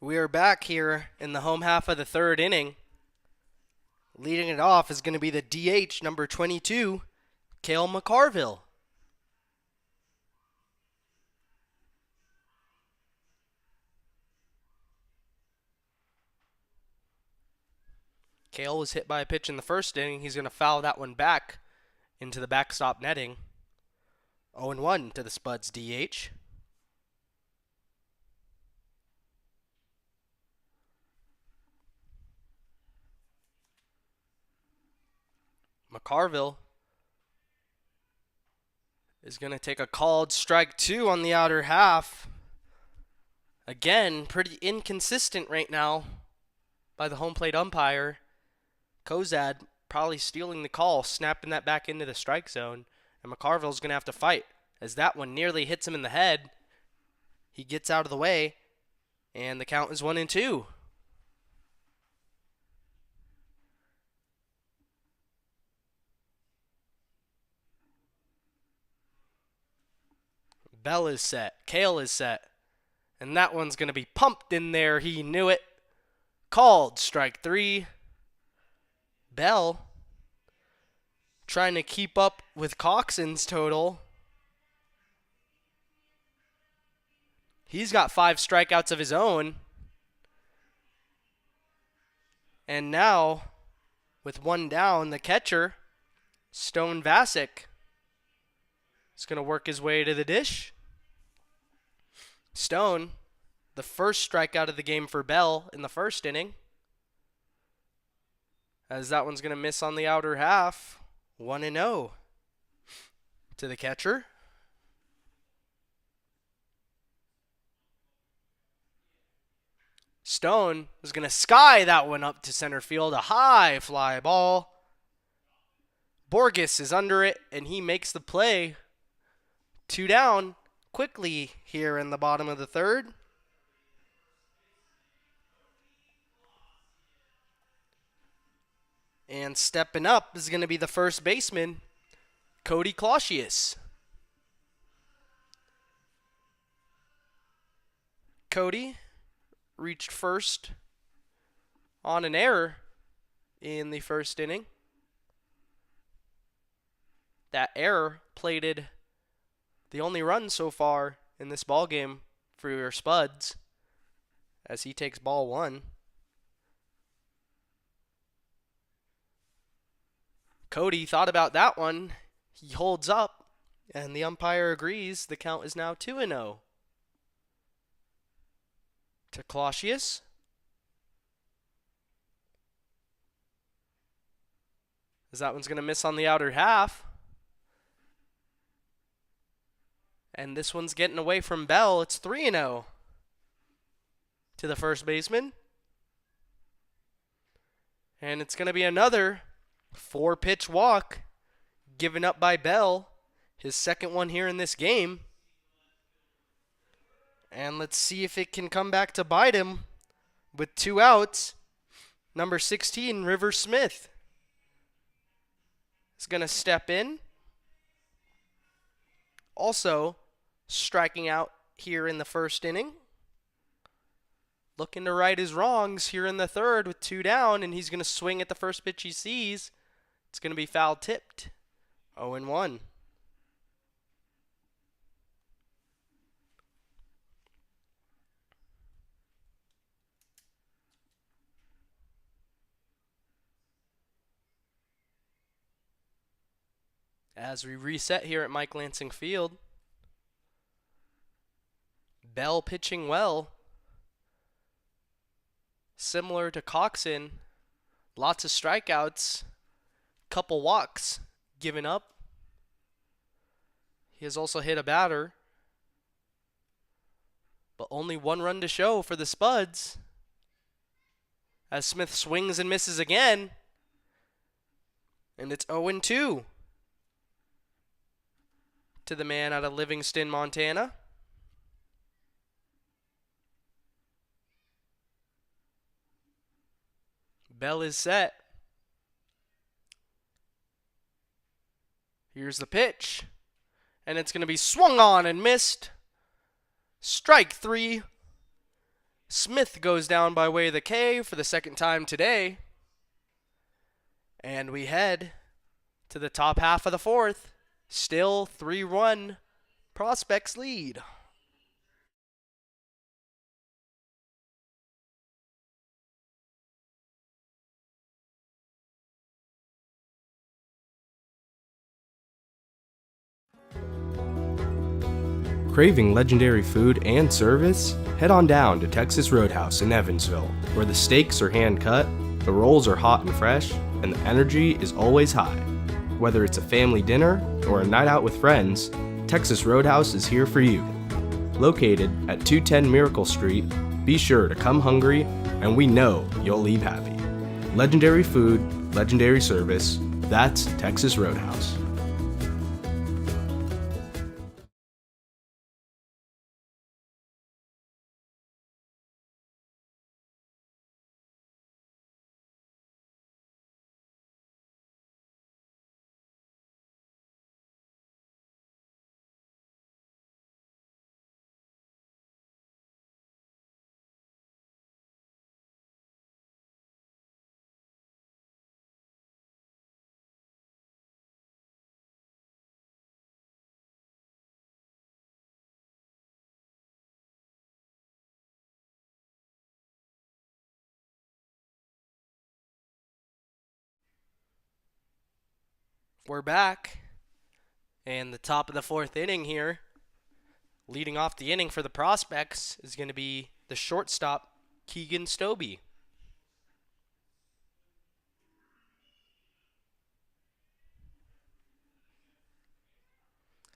We are back here in the home half of the third inning. Leading it off is going to be the DH, number 22, Cale McCarville. Cale was hit by a pitch in the first inning. He's going to foul that one back into the backstop netting. 0-1 to the Spuds DH. McCarville is going to take a called strike 2 on the outer half. Again, pretty inconsistent right now by the home plate umpire. Kozad probably stealing the call, snapping that back into the strike zone. And McCarville's going to have to fight as that one nearly hits him in the head. He gets out of the way, and the count is 1-2. Bell is set. Cale is set. And that one's going to be pumped in there. He knew it. Called strike 3. Bell trying to keep up with Coxon's total. He's got 5 strikeouts of his own. And now, with one down, the catcher, Stone Vasic, is going to work his way to the dish. Stone, the first strikeout of the game for Bell in the first inning. As that one's going to miss on the outer half. 1-0 to the catcher. Stone was going to sky that one up to center field. A high fly ball. Borges is under it, and he makes the play. 2 down quickly here in the bottom of the third. And stepping up is going to be the first baseman, Cody Clausius. Cody reached first on an error in the first inning. That error plated the only run so far in this ballgame for your Spuds as he takes ball one. Cody thought about that one. He holds up, and the umpire agrees. The count is now 2-0. To Clausius. As that one's going to miss on the outer half. And this one's getting away from Bell. It's 3-0. To the first baseman. And it's going to be another 4-pitch walk given up by Bell. His second one here in this game. And let's see if it can come back to bite him with 2 outs. Number 16, River Smith, is going to step in. Also striking out here in the first inning. Looking to right his wrongs here in the third with 2 down, and he's going to swing at the first pitch he sees. It's going to be foul tipped. 0-1. As we reset here at Mike Lansing Field, Bell pitching well. Similar to Coxon, lots of strikeouts, couple walks given up. He has also hit a batter, but only 1 run to show for the Spuds. As Smith swings and misses again, and it's 0-2. To the man out of Livingston, Montana. Bell is set. Here's the pitch. And it's going to be swung on and missed. Strike 3. Smith goes down by way of the K for the second time today. And we head to the top half of the fourth. Still 3-1 Prospects lead. Craving legendary food and service? Head on down to Texas Roadhouse in Evansville, where the steaks are hand cut, the rolls are hot and fresh, and the energy is always high. Whether it's a family dinner or a night out with friends, Texas Roadhouse is here for you. Located at 210 Miracle Street, be sure to come hungry, and we know you'll leave happy. Legendary food, legendary service, that's Texas Roadhouse. We're back, and the top of the fourth inning here. Leading off the inning for the Prospects is going to be the shortstop, Keegan Stobie.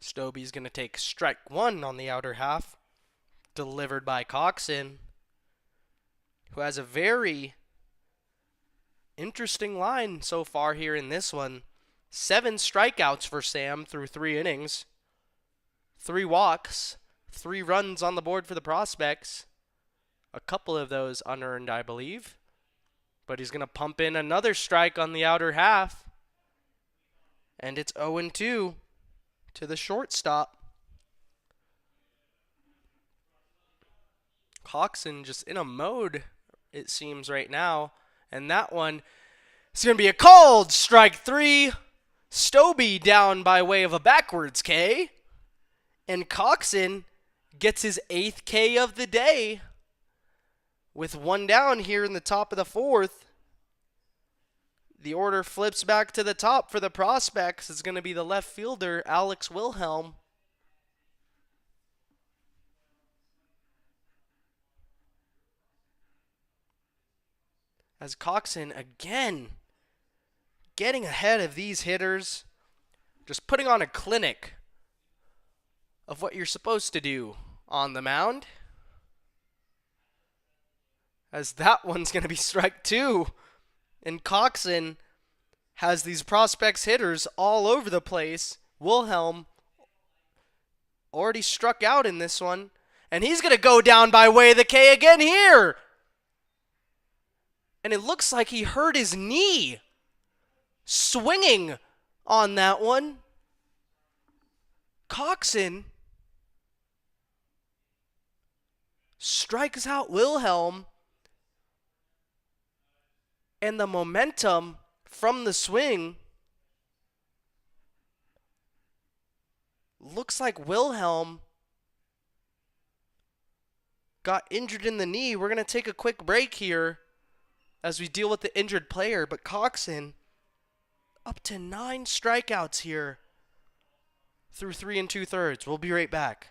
Stobie's going to take strike 1 on the outer half, delivered by Coxon, who has a very interesting line so far here in this one. 7 strikeouts for Sam through 3 innings. 3 walks. 3 runs on the board for the Prospects. A couple of those unearned, I believe. But he's going to pump in another strike on the outer half. And it's 0-2 to the shortstop. Coxon just in a mode, it seems, right now. And that one is going to be a called strike 3. Stobie down by way of a backwards K. And Coxon gets his 8th K of the day. With one down here in the top of the 4th. The order flips back to the top for the Prospects. It's going to be the left fielder, Alex Wilhelm. As Coxon again getting ahead of these hitters, just putting on a clinic of what you're supposed to do on the mound. As that one's going to be strike 2. And Coxon has these Prospects hitters all over the place. Wilhelm already struck out in this one. And he's going to go down by way of the K again here. And it looks like he hurt his knee swinging on that one. Coxon strikes out Wilhelm. And the momentum from the swing looks like Wilhelm got injured in the knee. We're going to take a quick break here as we deal with the injured player. But Coxon up to 9 strikeouts here through 3 2/3. We'll be right back.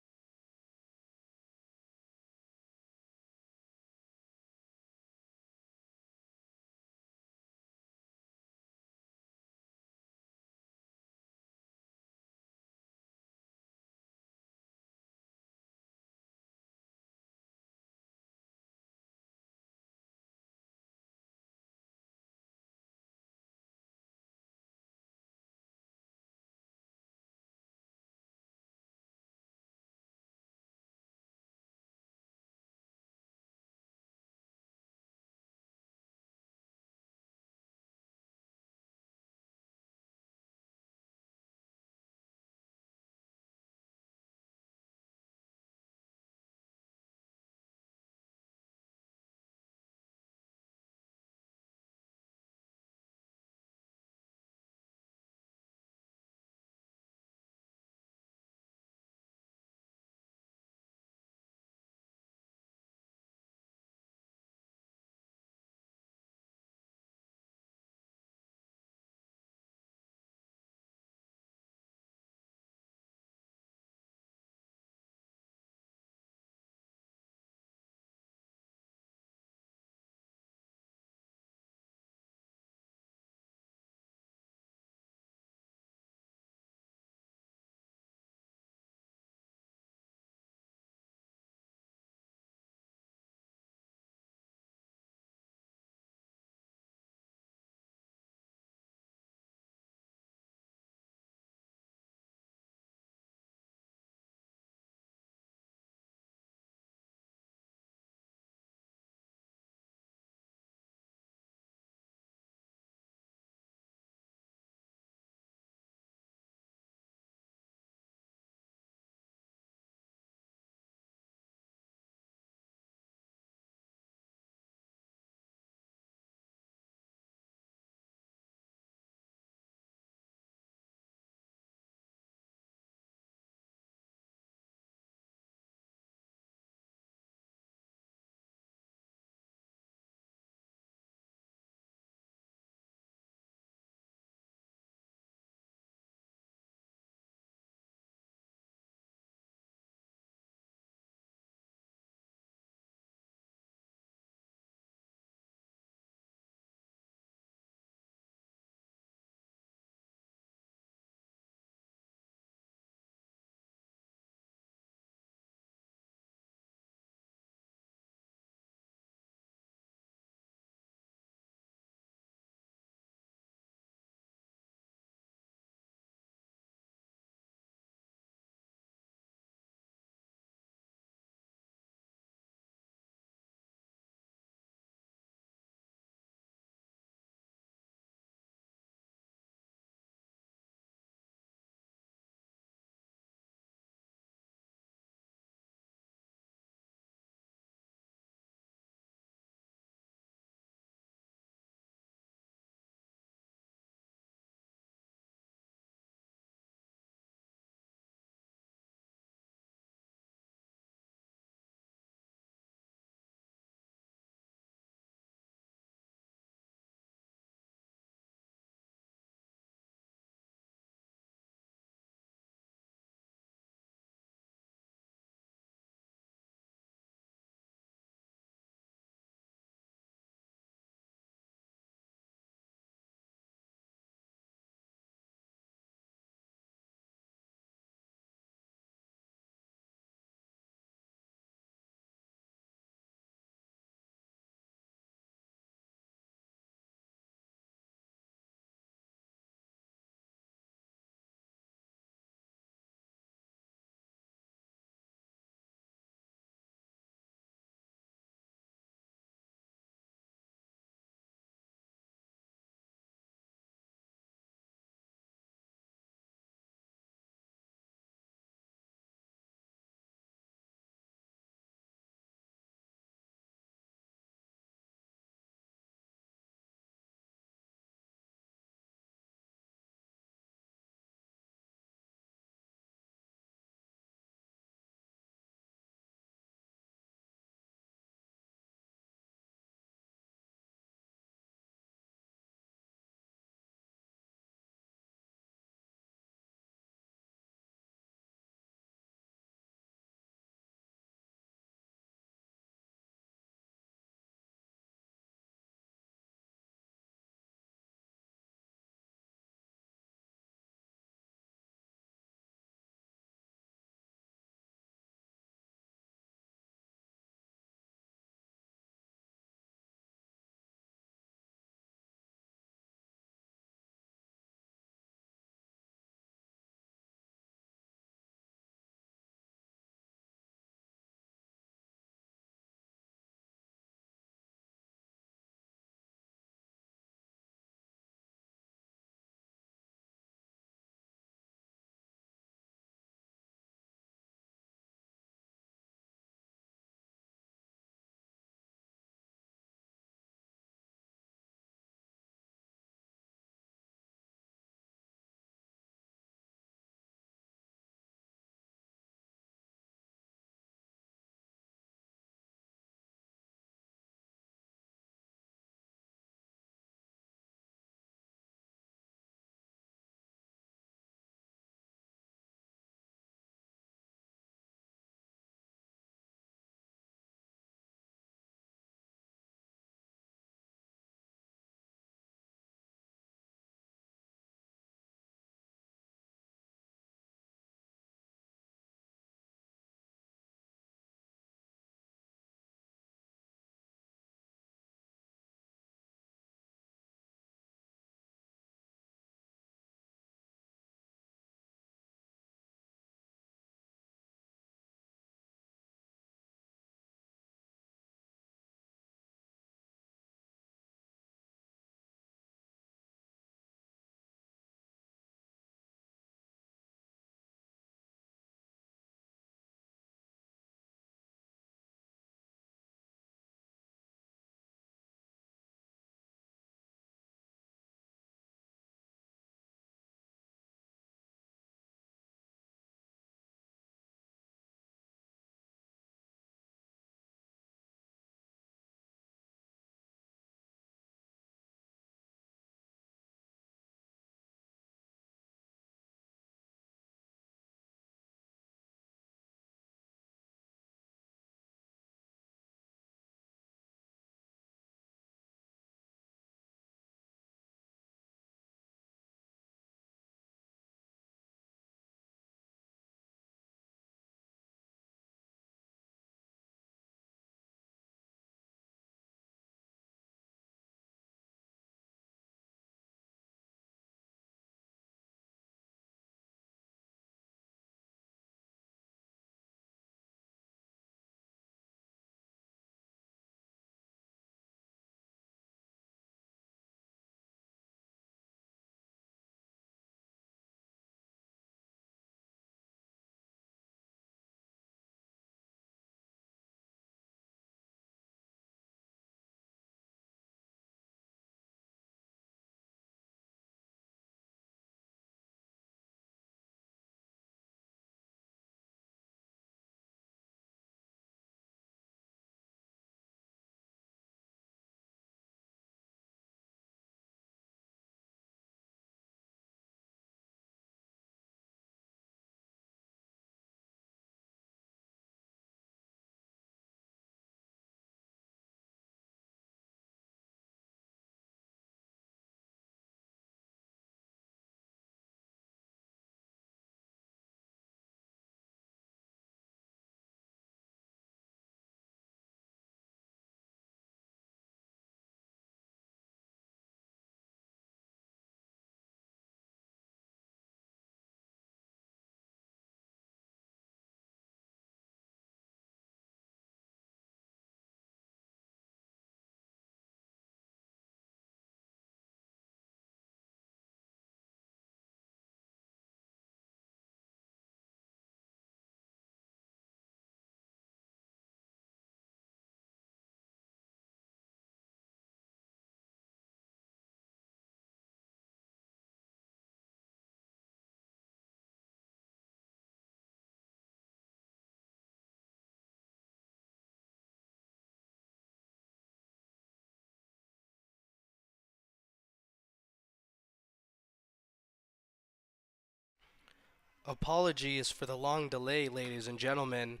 Apologies for the long delay, ladies and gentlemen.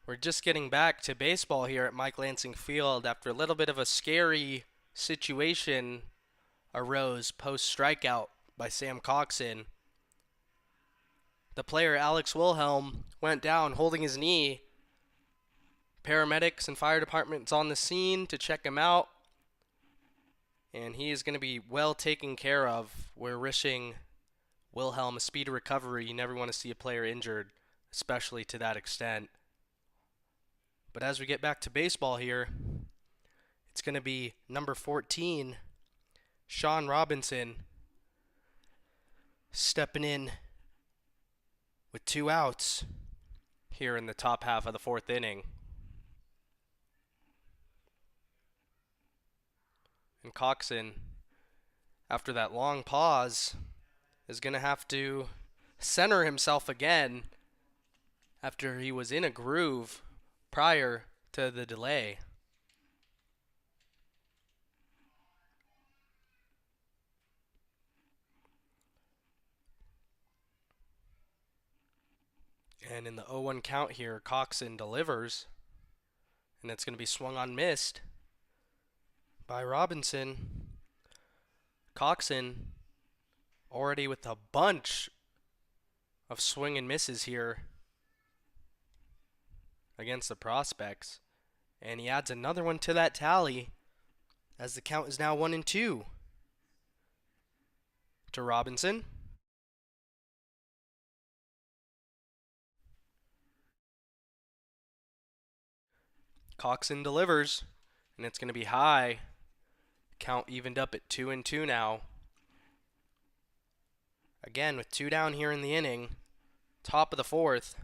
We're just getting back to baseball here at Mike Lansing Field after a little bit of a scary situation arose post-strikeout by Sam Coxon. The player, Alex Wilhelm, went down holding his knee. Paramedics and fire departments on the scene to check him out. And he is going to be well taken care of. We're wishing Wilhelm a speedy recovery. You never want to see a player injured, especially to that extent. But as we get back to baseball here, it's going to be number 14, Sean Robinson, stepping in with 2 outs here in the top half of the 4th inning. And Coxon, after that long pause, is going to have to center himself again after he was in a groove prior to the delay. And in the 0-1 count here, Coxon delivers, and it's going to be swung on, missed by Robinson. Coxon already with a bunch of swing and misses here against the Prospects. And he adds another one to that tally as the count is now 1-2 to Robinson. Coxon delivers, and it's going to be high. Count evened up at 2-2 now. Again, with 2 down here in the inning, top of the 4th.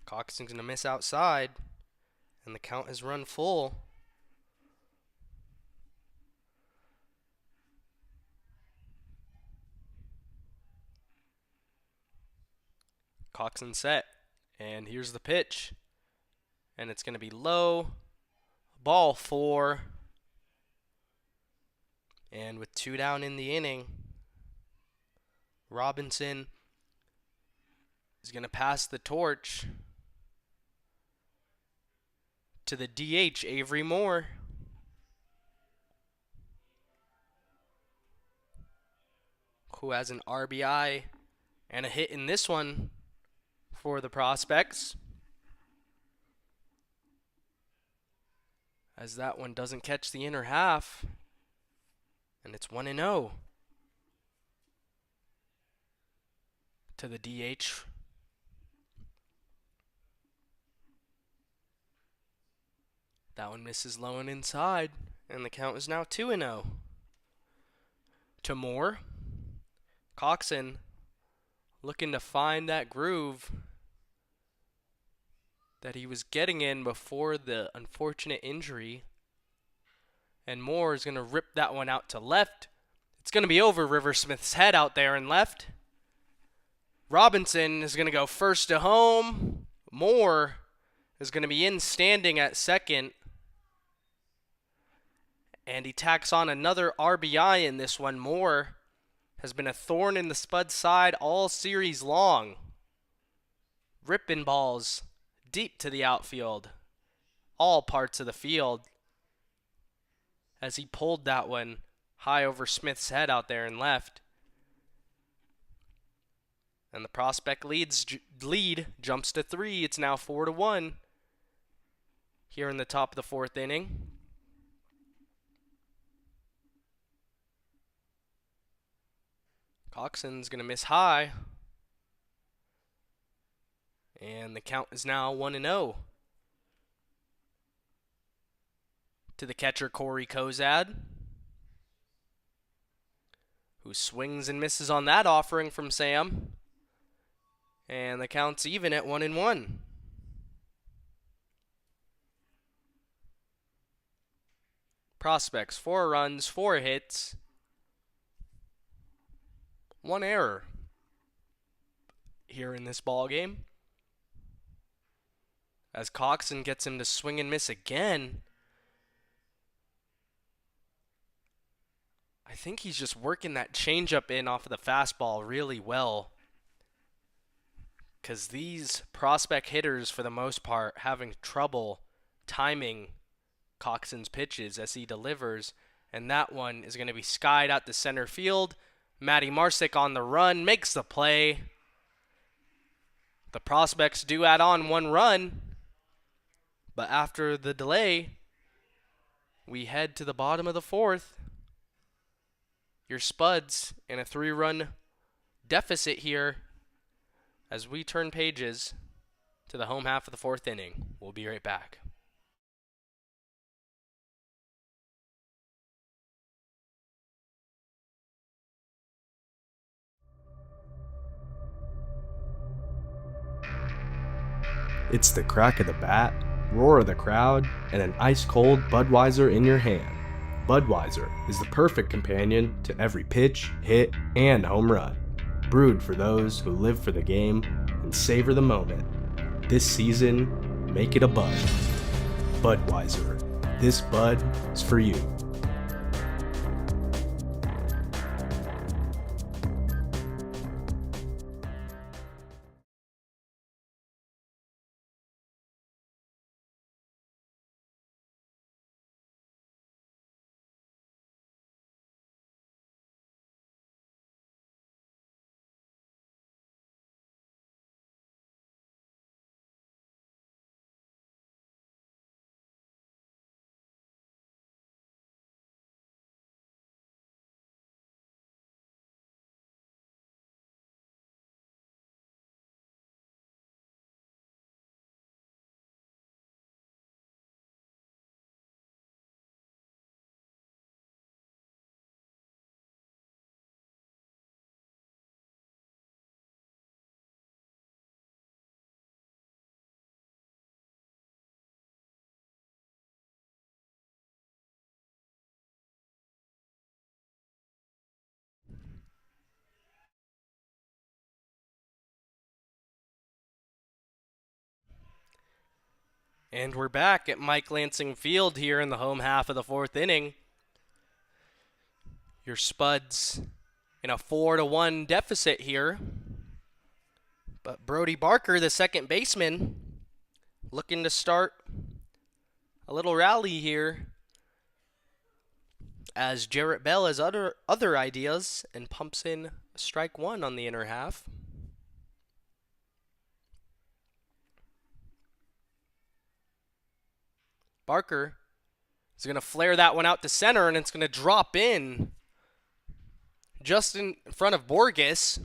Coxon's going to miss outside, and the count has run full. Coxon set, and here's the pitch. And it's going to be low, ball 4. And with 2 down in the inning, Robinson is going to pass the torch to the DH, Avery Moore. Who has an RBI and a hit in this one for the Prospects. As that one doesn't catch the inner half. And it's 1-0 to the DH. That one misses low and inside, and the count is now 2-0 to Moore. Coxon looking to find that groove that he was getting in before the unfortunate injury. And Moore is going to rip that one out to left. It's going to be over Riversmith's head out there in left. Robinson is going to go first to home. Moore is going to be in standing at second. And he tacks on another RBI in this one. Moore has been a thorn in the Spuds' side all series long. Ripping balls deep to the outfield. All parts of the field. As he pulled that one high over Smith's head out there and left. And the Prospect lead jumps to 3. It's now 4-1 here in the top of the 4th inning. Coxon's going to miss high. And the count is now 1-0. To the catcher, Corey Kozad, who swings and misses on that offering from Sam. And the count's even at 1-1. Prospects, 4 runs, 4 hits, 1 error here in this ball game. As Coxon gets him to swing and miss again. I think he's just working that changeup in off of the fastball really well. Because these prospect hitters, for the most part, having trouble timing Coxon's pitches as he delivers. And that one is going to be skied out to center field. Matty Marsick on the run, makes the play. The Prospects do add on 1 run. But after the delay, we head to the bottom of the 4th. Your Spuds in a 3-run deficit here as we turn pages to the home half of the 4th inning. We'll be right back. It's the crack of the bat, roar of the crowd, and an ice-cold Budweiser in your hand. Budweiser is the perfect companion to every pitch, hit, and home run. Brewed for those who live for the game and savor the moment. This season, make it a Bud. Budweiser. This Bud is for you. And we're back at Mike Lansing Field here in the home half of the 4th inning. Your Spuds in a 4-1 deficit here. But Brody Barker, the second baseman, looking to start a little rally here as Jarrett Bell has other ideas and pumps in strike 1 on the inner half. Barker is going to flare that one out to center, and it's going to drop in just in front of Borges.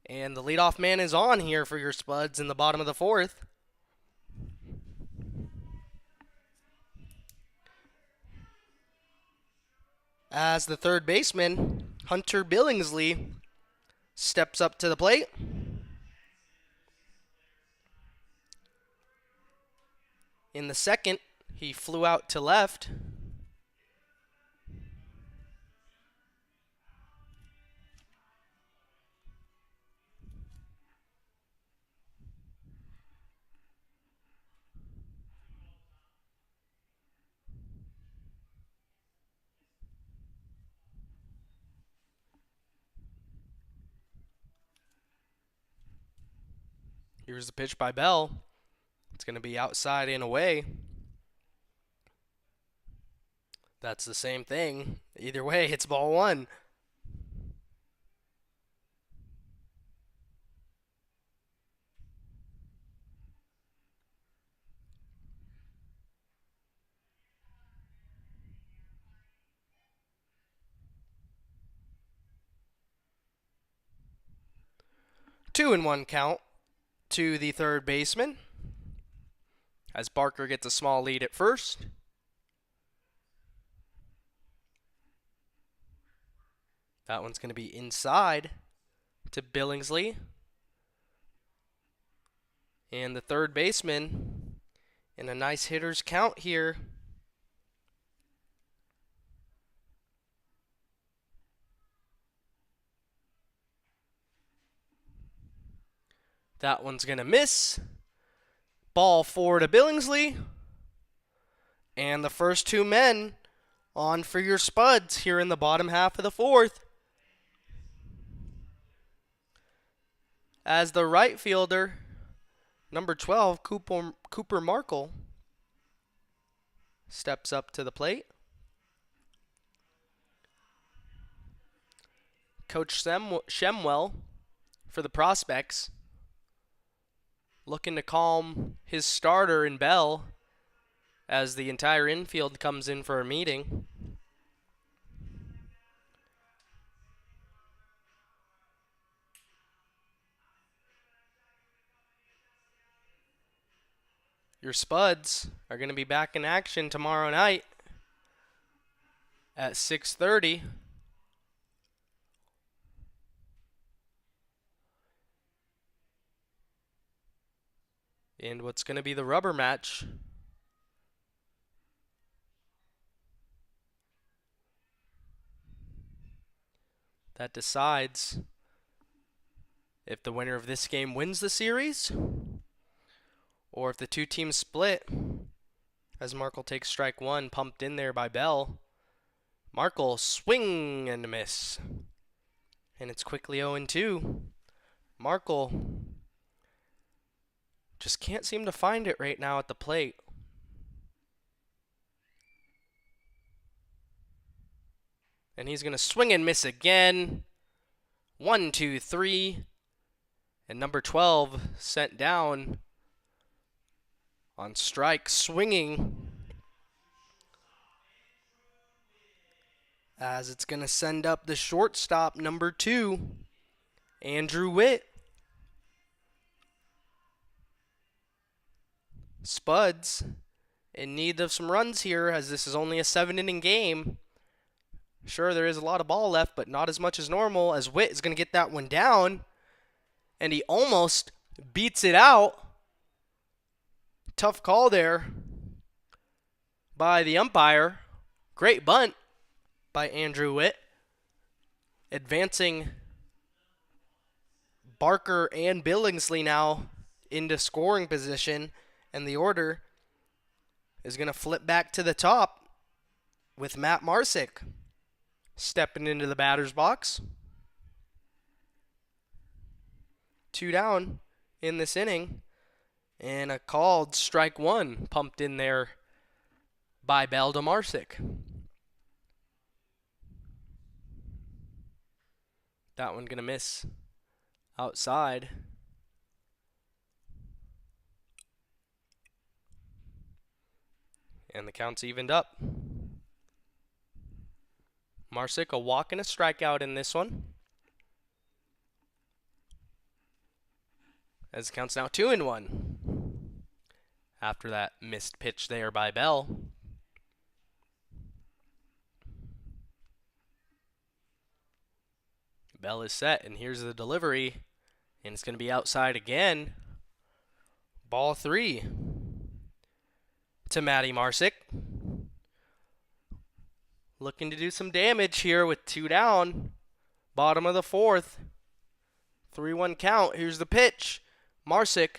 And the leadoff man is on here for your Spuds in the bottom of the 4th. As the third baseman, Hunter Billingsley, steps up to the plate. In the second, he flew out to left. Here's the pitch by Bell. It's going to be outside and away. That's the same thing. Either way, it's ball 1. Two and 1 count to the third baseman as Barker gets a small lead at first. That one's going to be inside to Billingsley. And the third baseman in a nice hitter's count here. That one's going to miss. Ball 4 to Billingsley. And the first 2 men on for your Spuds here in the bottom half of the fourth. As the right fielder, number 12, Cooper Markle, steps up to the plate. Coach Shemwell for the Prospects, looking to calm his starter in Bell as the entire infield comes in for a meeting. Your Spuds are going to be back in action tomorrow night at 6:30. And what's going to be the rubber match that decides if the winner of this game wins the series or if the two teams split. As Markle takes strike one, pumped in there by Bell. Markle swing and a miss. And it's quickly 0-2. Markle just can't seem to find it right now at the plate. And he's going to swing and miss again. 1, 2, 3. And number 12 sent down on strike, swinging. As it's going to send up the shortstop, number 2, Andrew Witt. Spuds in need of some runs here, as this is only a 7-inning game. Sure, there is a lot of ball left, but not as much as normal, as Witt is going to get that one down. And he almost beats it out. Tough call there by the umpire. Great bunt by Andrew Witt. Advancing Barker and Billingsley now into scoring position. And the order is going to flip back to the top with Matt Marsick stepping into the batter's box. 2 down in this inning. And a called strike one pumped in there by Bell to Marsick. That one going to miss outside. And the count's evened up. Marsick, a walk and a strikeout in this one. As the count's now 2-1. After that missed pitch there by Bell. Bell is set, and here's the delivery. And it's going to be outside again. Ball 3 to Matty Marsick. Looking to do some damage here with 2 down. Bottom of the fourth. 3-1 count. Here's the pitch. Marsick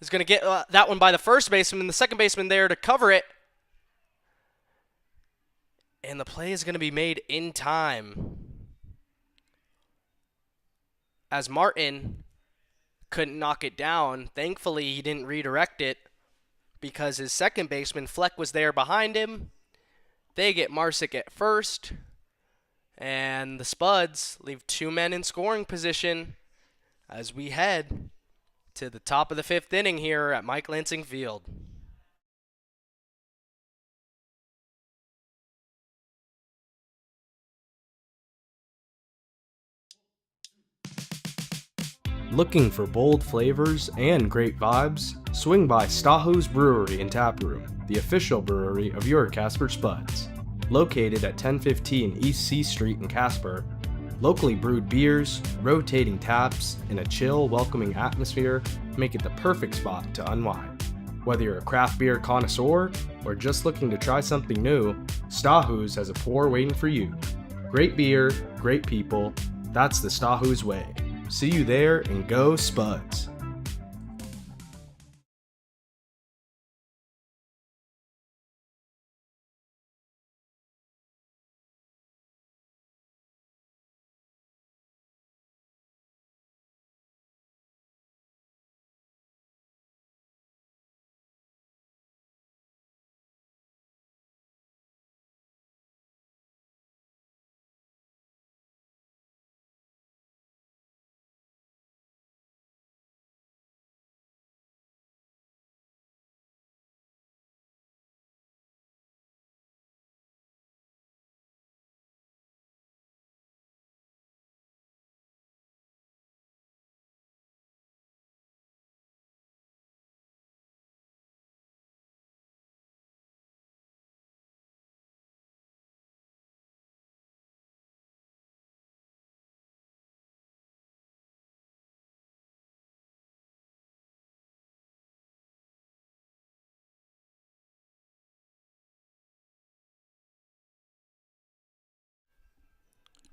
is going to get that one by the first baseman, and the second baseman there to cover it. And the play is going to be made in time, as Martin couldn't knock it down. Thankfully, he didn't redirect it because his second baseman, Fleck, was there behind him. They get Marsick at first, and the Spuds leave 2 men in scoring position as we head to the top of the 5th inning here at Mike Lansing Field. Looking for bold flavors and great vibes? Swing by Staho's Brewery and Tap Room, the official brewery of your Casper Spuds. Located at 1015 East C Street in Casper, locally brewed beers, rotating taps, and a chill, welcoming atmosphere make it the perfect spot to unwind. Whether you're a craft beer connoisseur or just looking to try something new, Staho's has a pour waiting for you. Great beer, great people, that's the Staho's way. See you there, and go Spuds!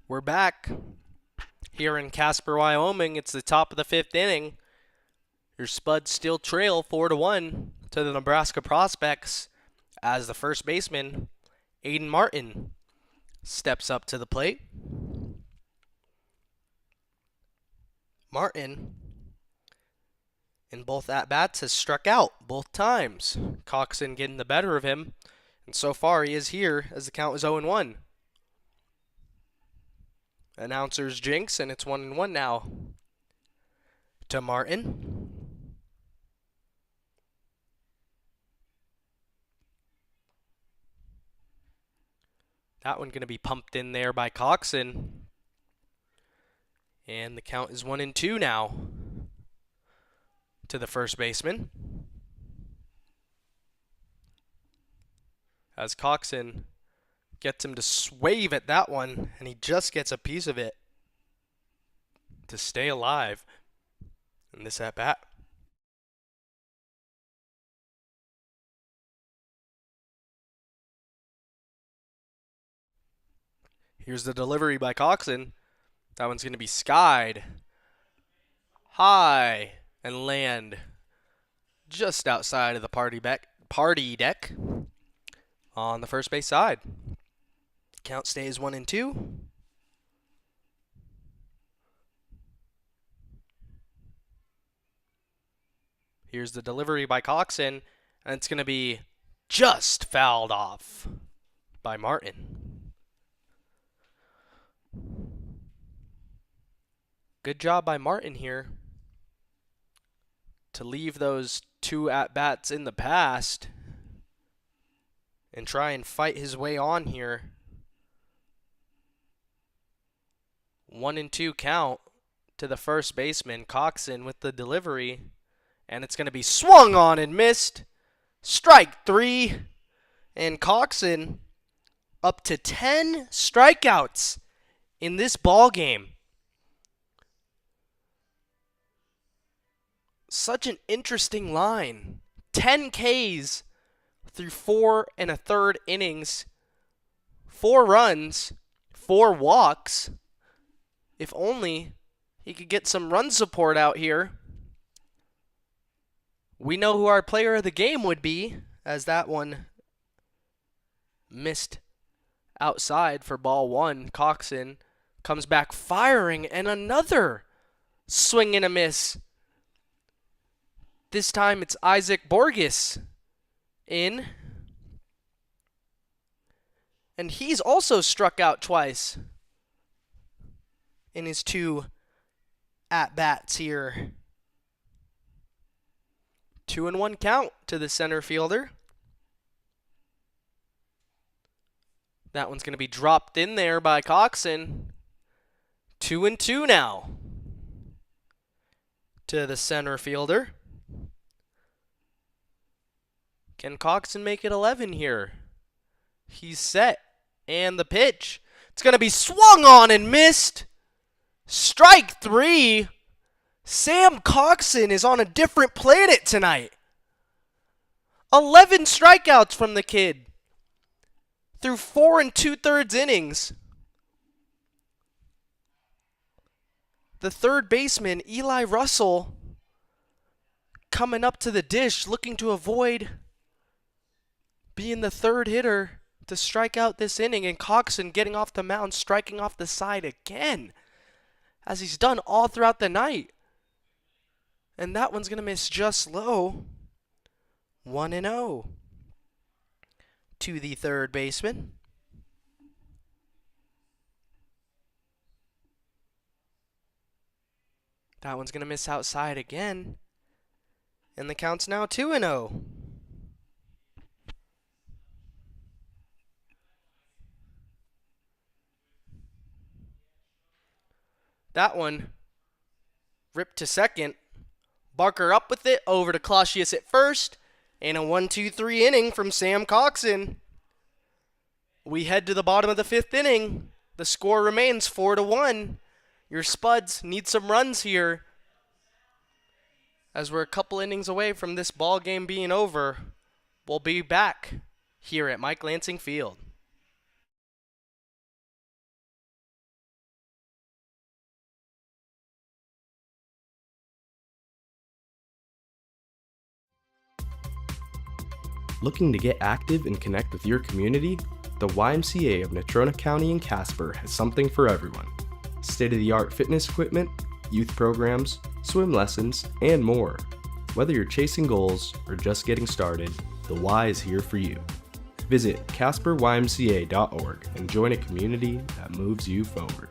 We're back here in Casper, Wyoming. It's the top of the 5th inning. Your Spuds still trail 4-1 to the Nebraska Prospects as the first baseman, Aiden Martin, steps up to the plate. Martin, in both at-bats, has struck out both times. Coxon getting the better of him, and so far he is here as the count is 0-1. Announcers jinx, and it's 1-1 now to Martin. That one going to be pumped in there by Coxon. And the count is 1-2 now to the first baseman. As Coxon gets him to swave at that one, and he just gets a piece of it to stay alive in this at-bat. Here's the delivery by Coxon. That one's going to be skied high and land just outside of the party deck on the first base side. Count stays 1-2. Here's the delivery by Coxon, and it's going to be just fouled off by Martin. Good job by Martin here to leave those 2 at-bats in the past and try and fight his way on here. 1-2 count to the first baseman, Coxon, with the delivery. And it's going to be swung on and missed. Strike 3. And Coxon up to 10 strikeouts in this ball game. Such an interesting line. 10 Ks through 4 1/3 innings. 4 runs, 4 walks. If only he could get some run support out here. We know who our player of the game would be, as that one missed outside for ball 1. Coxon comes back firing, and another swing and a miss. This time it's Isaac Borges in. And he's also struck out twice in his 2 at-bats here. 2-1 count to the center fielder. That one's going to be dropped in there by Coxon. 2-2 now to the center fielder. Can Coxon make it 11 here? He's set. And the pitch. It's going to be swung on and missed. Strike 3. Sam Coxon is on a different planet tonight. 11 strikeouts from the kid through 4 2/3 innings. The third baseman, Eli Russell, coming up to the dish, looking to avoid being the third hitter to strike out this inning, and Coxon getting off the mound, striking off the side again, as he's done all throughout the night. And that one's going to miss just low. 1-0 to the third baseman. That one's going to miss outside again. And the count's now 2-0. That one ripped to second. Barker up with it, over to Clausius at first, and a 1-2-3 inning from Sam Coxon. We head to the bottom of the 5th inning. The score remains 4-1. Your Spuds need some runs here, as we're a couple innings away from this ball game being over. We'll be back here at Mike Lansing Field. Looking to get active and connect with your community? The YMCA of Natrona County and Casper has something for everyone. State-of-the-art fitness equipment, youth programs, swim lessons, and more. Whether you're chasing goals or just getting started, the Y is here for you. Visit CasperYMCA.org and join a community that moves you forward.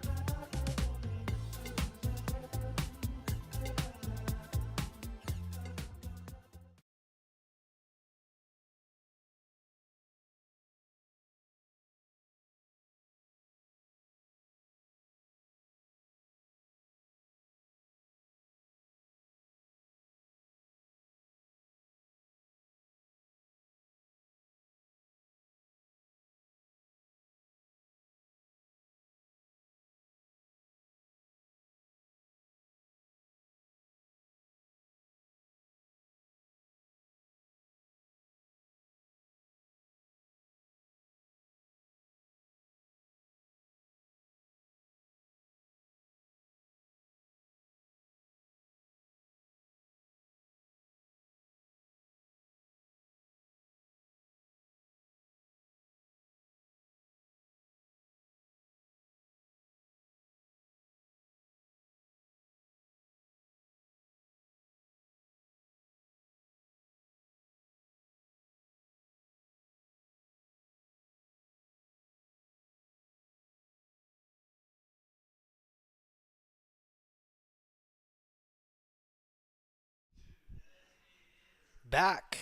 Back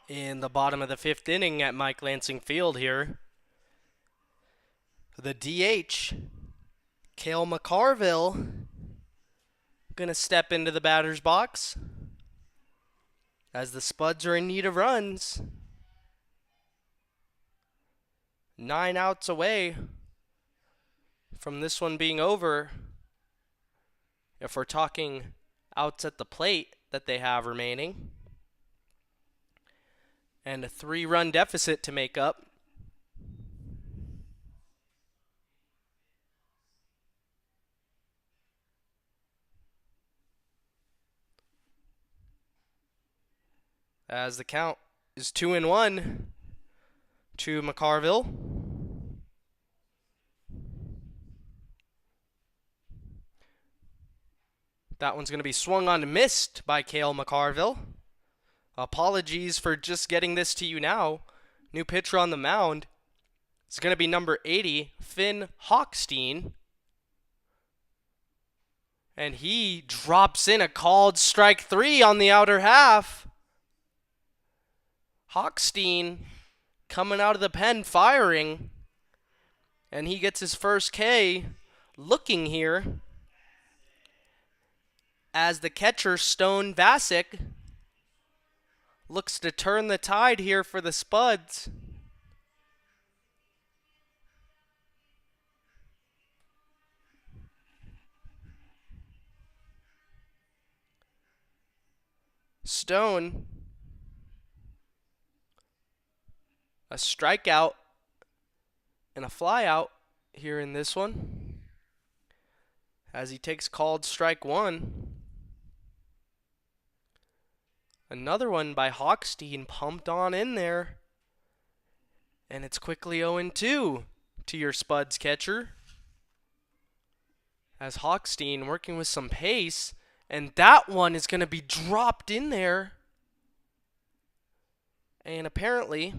in the bottom of the 5th inning at Mike Lansing Field here. The DH, Cale McCarville, gonna step into the batter's box as the Spuds are in need of runs. 9 outs away from this one being over, if we're talking outs at the plate that they have remaining. And a 3-run deficit to make up. As the count is 2-1 to McCarville. That one's going to be swung on and missed by Cale McCarville. Apologies for just getting this to you now. New pitcher on the mound. It's going to be number 80, Finn Hochstein. And he drops in a called strike 3 on the outer half. Hochstein coming out of the pen firing. And he gets his first K. Looking here as the catcher, Stone Vasic, looks to turn the tide here for the Spuds. Stone, a strikeout and a flyout here in this one as he takes called strike 1. Another one by Hochstein pumped on in there. And it's quickly 0-2 to your Spuds catcher. As Hochstein working with some pace. And that one is going to be dropped in there. And apparently,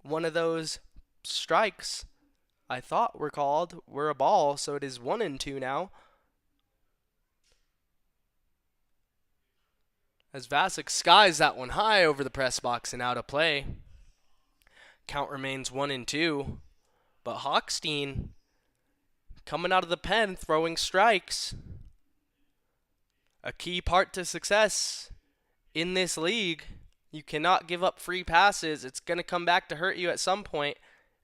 one of those strikes I thought were a ball. So it is 1-2 now. As Vasic skies that one high over the press box and out of play. Count remains 1-2. But Hochstein coming out of the pen throwing strikes. A key part to success in this league. You cannot give up free passes. It's going to come back to hurt you at some point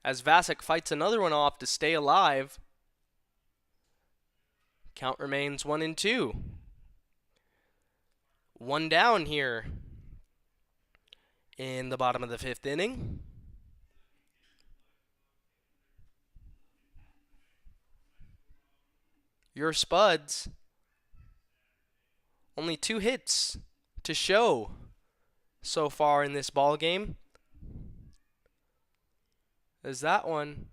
as Vasic fights another one off to stay alive. Count remains 1-2. 1 down here in the bottom of the 5th inning. Your Spuds, only 2 hits to show so far in this ball game. as that one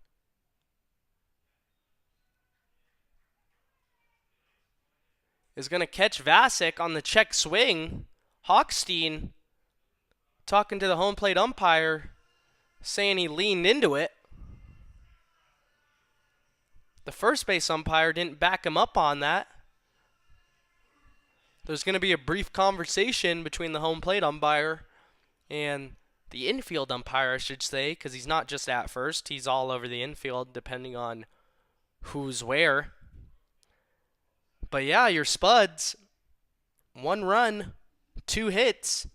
is going to catch Vasek on the check swing. Hochstein talking to the home plate umpire, saying he leaned into it. The first base umpire didn't back him up on that. There's going to be a brief conversation between the home plate umpire and the infield umpire, I should say, because he's not just at first. He's all over the infield, depending on who's where. But yeah, your Spuds, 1 run, 2 hits,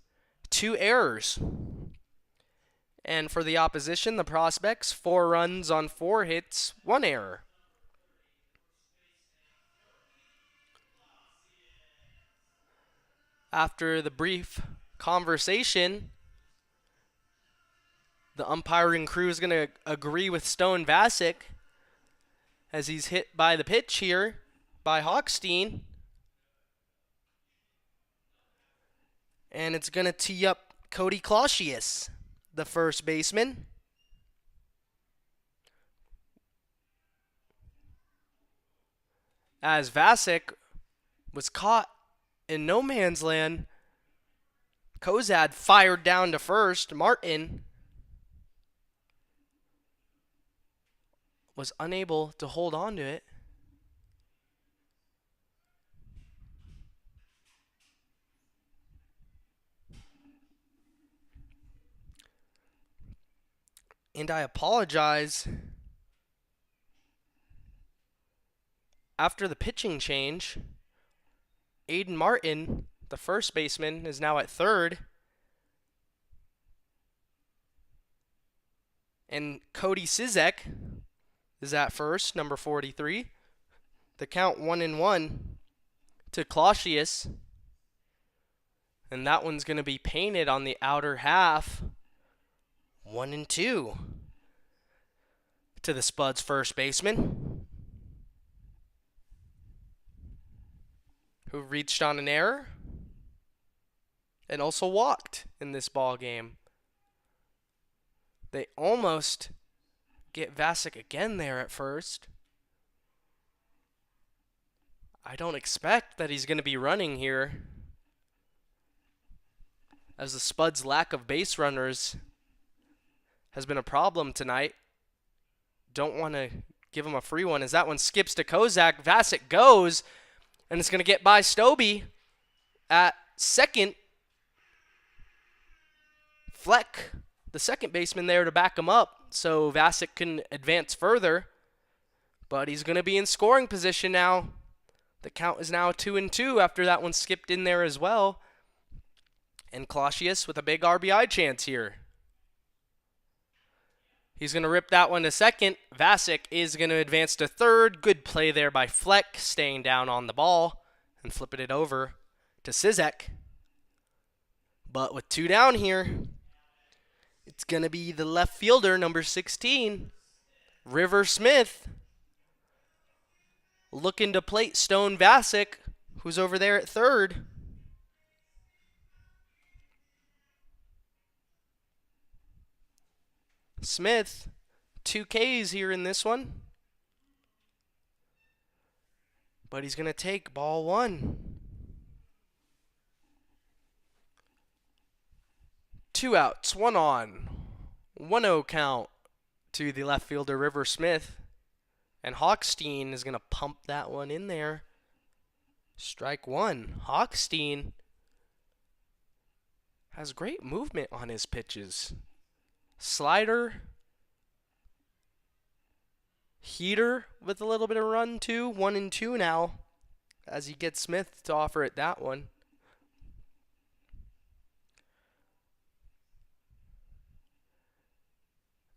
2 errors. And for the opposition, the Prospects, 4 runs on 4 hits, 1 error. After the brief conversation, the umpiring crew is going to agree with Stone Vasek as he's hit by the pitch here by Hochstein. And it's going to tee up Cody Clausius, the first baseman. As Vasek was caught in no man's land, Kozad fired down to first. Martin was unable to hold on to it. And I apologize. After the pitching change, Aiden Martin, the first baseman, is now at third. And Cody Sizek is at first, number 43. The count 1-1 to Clausius. And that one's going to be painted on the outer half. 1-2 to the Spuds first baseman, who reached on an error and also walked in this ball game. They almost get Vasek again there at first. I don't expect that he's going to be running here, as the Spuds' lack of base runners has been a problem tonight. Don't want to give him a free one as that one skips to Kozak. Vasek goes, and it's going to get by Stobie at second. Fleck, the second baseman, there to back him up, so Vasek can advance further. But he's going to be in scoring position now. The count is now 2-2 after that one skipped in there as well. And Clausius with a big RBI chance here. He's going to rip that one to second. Vasek is going to advance to third. Good play there by Fleck, staying down on the ball and flipping it over to Sizek. But with 2 down here, it's going to be the left fielder, number 16, River Smith, looking to plate Stone Vasek, who's over there at third. Smith, 2 Ks here in this one. But he's going to take ball 1. 2 outs, 1 on. 1-0 count to the left fielder, River Smith. And Hochstein is going to pump that one in there. Strike 1. Hochstein has great movement on his pitches. Slider, heater with a little bit of run too. 1-2 now as he gets Smith to offer it that one.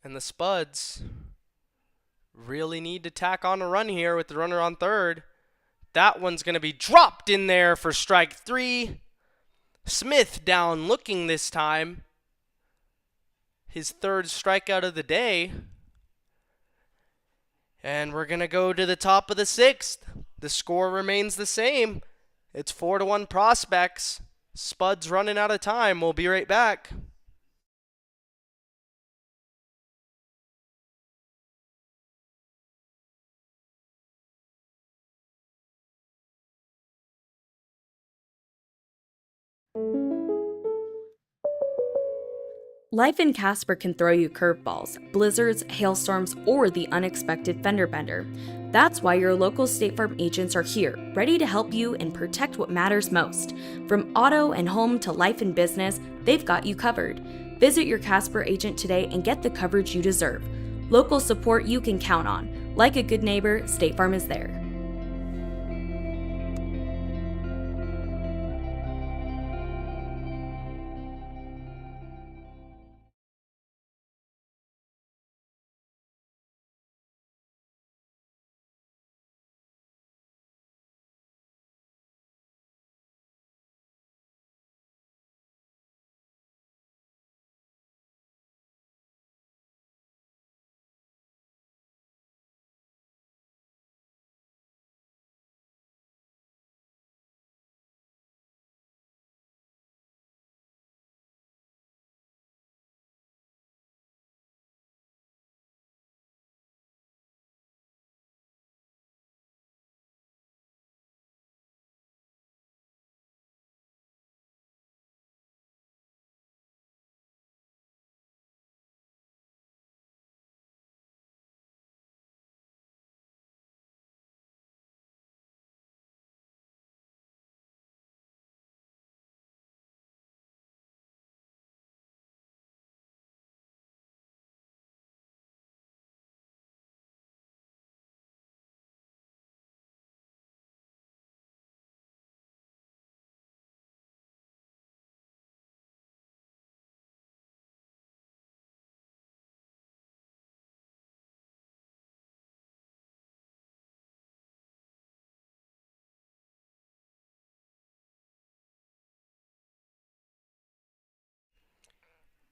And the Spuds really need to tack on a run here with the runner on third. That one's going to be dropped in there for strike 3. Smith down looking this time. His 3rd strikeout of the day. And we're going to go to the top of the 6th. The score remains the same. It's 4-1 Prospects. Spuds running out of time. We'll be right back. Life in Casper can throw you curveballs, blizzards, hailstorms, or the unexpected fender bender. That's why your local State Farm agents are here, ready to help you and protect what matters most. From auto and home to life and business, they've got you covered. Visit your Casper agent today and get the coverage you deserve. Local support you can count on. Like a good neighbor, State Farm is there.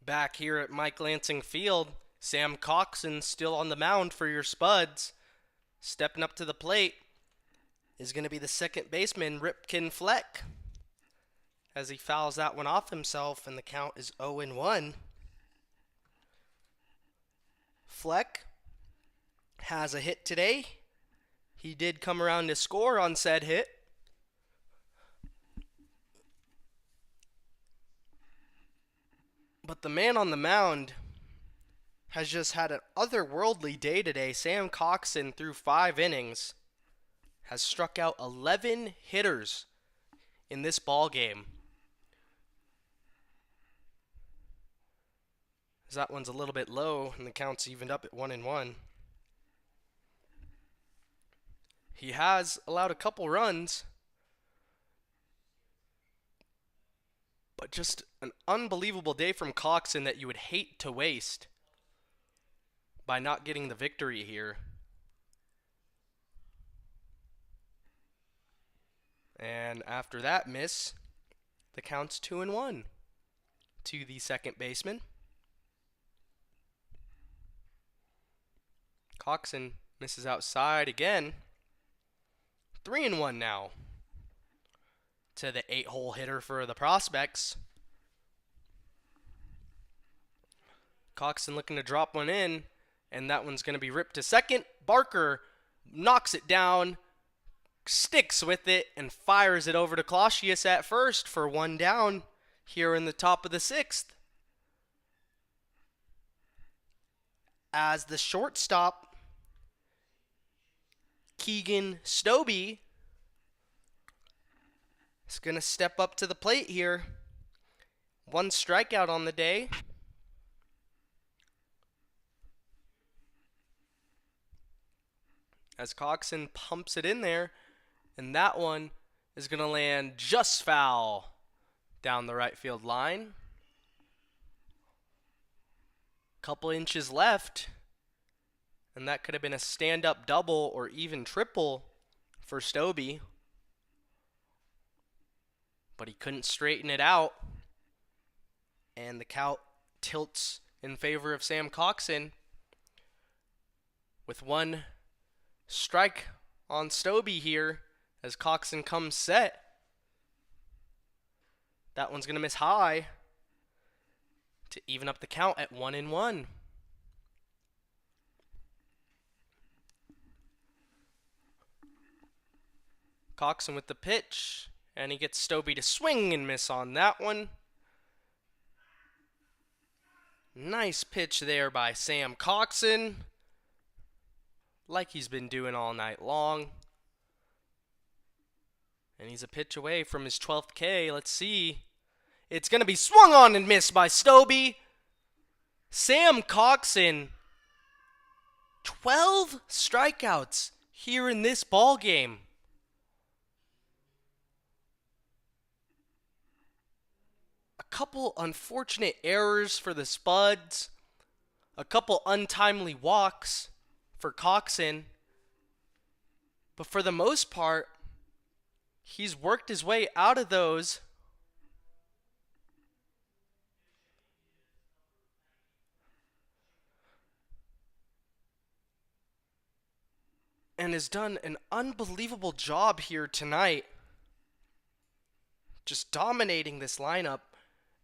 Back here at Mike Lansing Field, Sam Coxon still on the mound for your Spuds. Stepping up to the plate is going to be the second baseman, Ripken Fleck, as he fouls that one off himself, and the count is 0-1. Fleck has a hit today. He did come around to score on said hit. But the man on the mound has just had an otherworldly day today. Sam Coxon, through 5 innings, has struck out 11 hitters in this ball game. That one's a little bit low, and the count's evened up at 1-1. He has allowed a couple runs, but just an unbelievable day from Coxon that you would hate to waste by not getting the victory here. And after that miss, the count's 2-1 to the second baseman. Coxon misses outside again. 3-1 now to the 8-hole hitter for the Prospects. Coxon looking to drop one in, and that one's going to be ripped to second. Barker knocks it down, sticks with it, and fires it over to Clausius at first for 1 down here in the top of the 6th. As the shortstop, Keegan Stobie, is going to step up to the plate here. 1 strikeout on the day. As Coxon pumps it in there, and that one is going to land just foul down the right field line. Couple inches left, and that could have been a stand-up double or even triple for Stobie. But he couldn't straighten it out, and the count tilts in favor of Sam Coxon with 1 strike on Stobie here as Coxon comes set. That one's going to miss high to even up the count at 1-1. Coxon with the pitch, And he gets Stobie to swing and miss on that one. Nice pitch there by Sam Coxon, like he's been doing all night long. And he's a pitch away from his 12th K. Let's see. It's going to be swung on and missed by Stobie. Sam Coxon, 12 strikeouts here in this ball game. A couple unfortunate errors for the Spuds. A couple untimely walks for Coxon. But for the most part, he's worked his way out of those. And has done an unbelievable job here tonight. Just dominating this lineup,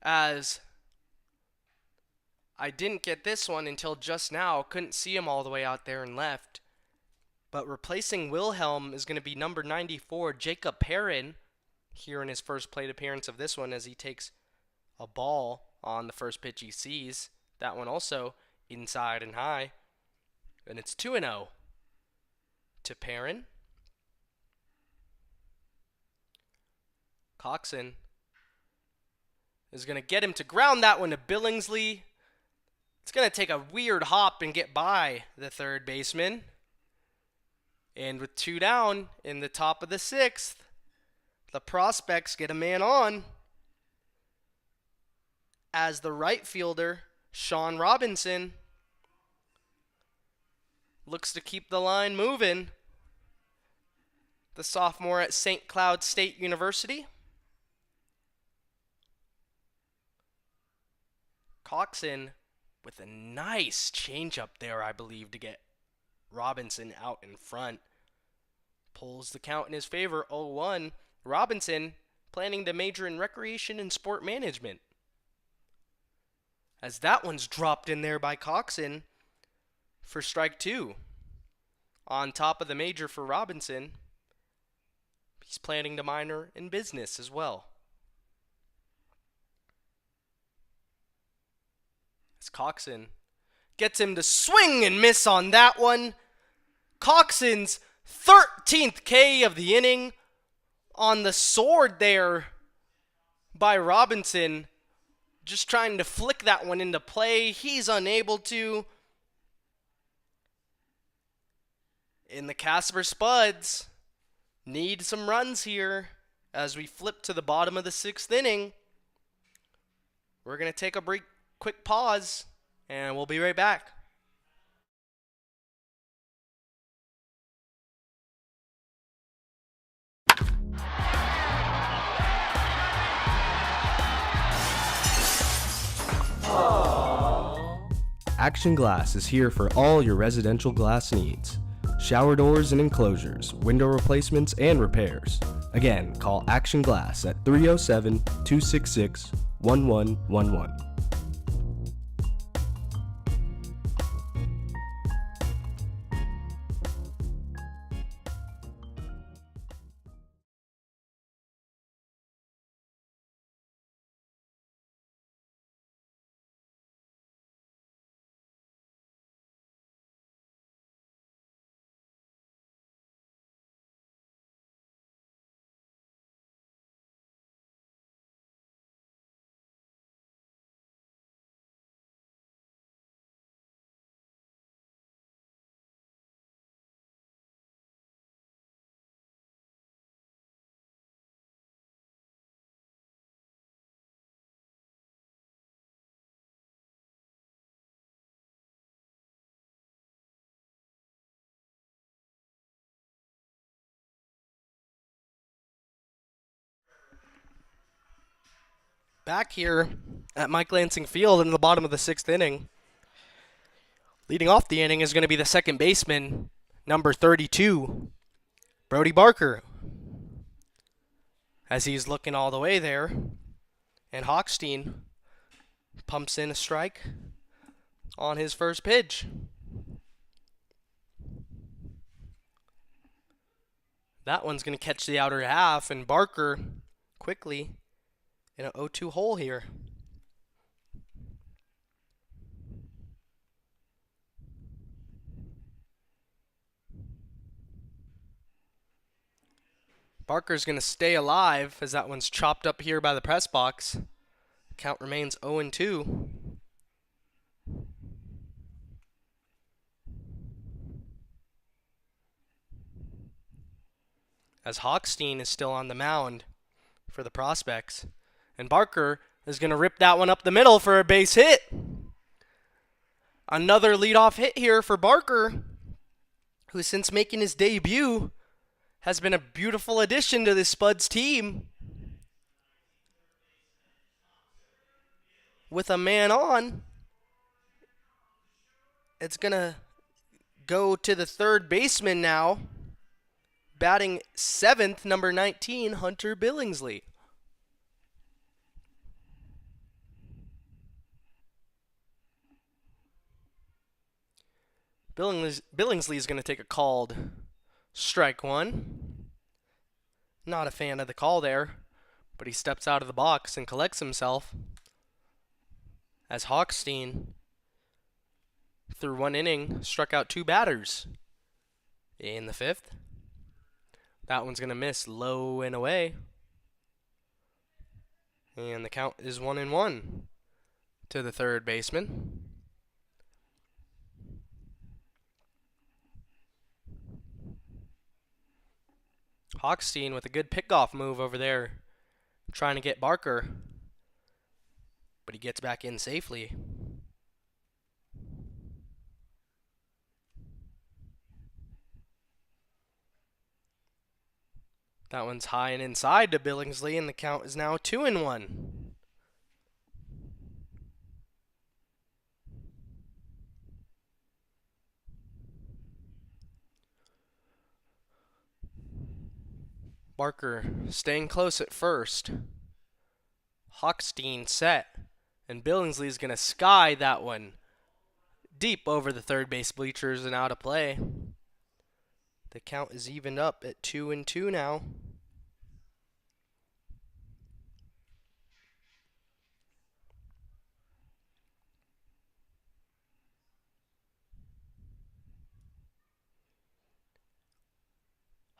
as I didn't get this one until just now. Couldn't see him all the way out there and left. But replacing Wilhelm is going to be number 94, Jacob Perrin, here in his first plate appearance of this one, as he takes a ball on the first pitch he sees. That one also inside and high. And it's 2-0 to Perrin. Coxon is going to get him to ground that one to Billingsley. It's going to take a weird hop and get by the third baseman. And with 2 down in the top of the 6th, the Prospects get a man on, as the right fielder, Sean Robinson, looks to keep the line moving. The sophomore at St. Cloud State University. Coxon with a nice changeup there, I believe, to get Robinson out in front. Pulls the count in his favor, 0-1. Robinson planning to major in recreation and sport management, as that one's dropped in there by Coxon for strike 2. On top of the major for Robinson, he's planning to minor in business as well. As Coxon gets him to swing and miss on that one. Coxon's 13th K of the inning on the sword there by Robinson. Just trying to flick that one into play. He's unable to. And the Casper Spuds need some runs here as we flip to the bottom of the 6th inning. We're going to take a quick pause, and we'll be right back. Action Glass is here for all your residential glass needs. Shower doors and enclosures, window replacements, and repairs. Again, call Action Glass at 307-266-1111. Back here at Mike Lansing Field in the bottom of the 6th inning. Leading off the inning is going to be the second baseman, number 32, Brody Barker. As he's looking all the way there, and Hochstein pumps in a strike on his first pitch. That one's going to catch the outer half, and Barker quickly in an 0-2 hole here. Barker's going to stay alive as that one's chopped up here by the press box. Count remains 0-2. As Hochstein is still on the mound for the Prospects. And Barker is going to rip that one up the middle for a base hit. Another leadoff hit here for Barker, who since making his debut has been a beautiful addition to this Spuds team. With a man on, it's going to go to the third baseman now. Batting 7th, number 19, Hunter Billingsley. Billingsley is going to take a called strike one. Not a fan of the call there, but he steps out of the box and collects himself. As Hochstein, through one inning, struck out 2 batters in the 5th. That one's going to miss low and away. And the count is 1-1 to the third baseman. Hochstein with a good pickoff move over there, trying to get Barker, but he gets back in safely. That one's high and inside to Billingsley, and the count is now 2-1. Barker staying close at first. Hochstein set, and Billingsley's going to sky that one deep over the third base bleachers and out of play. The count is evened up at 2-2 now.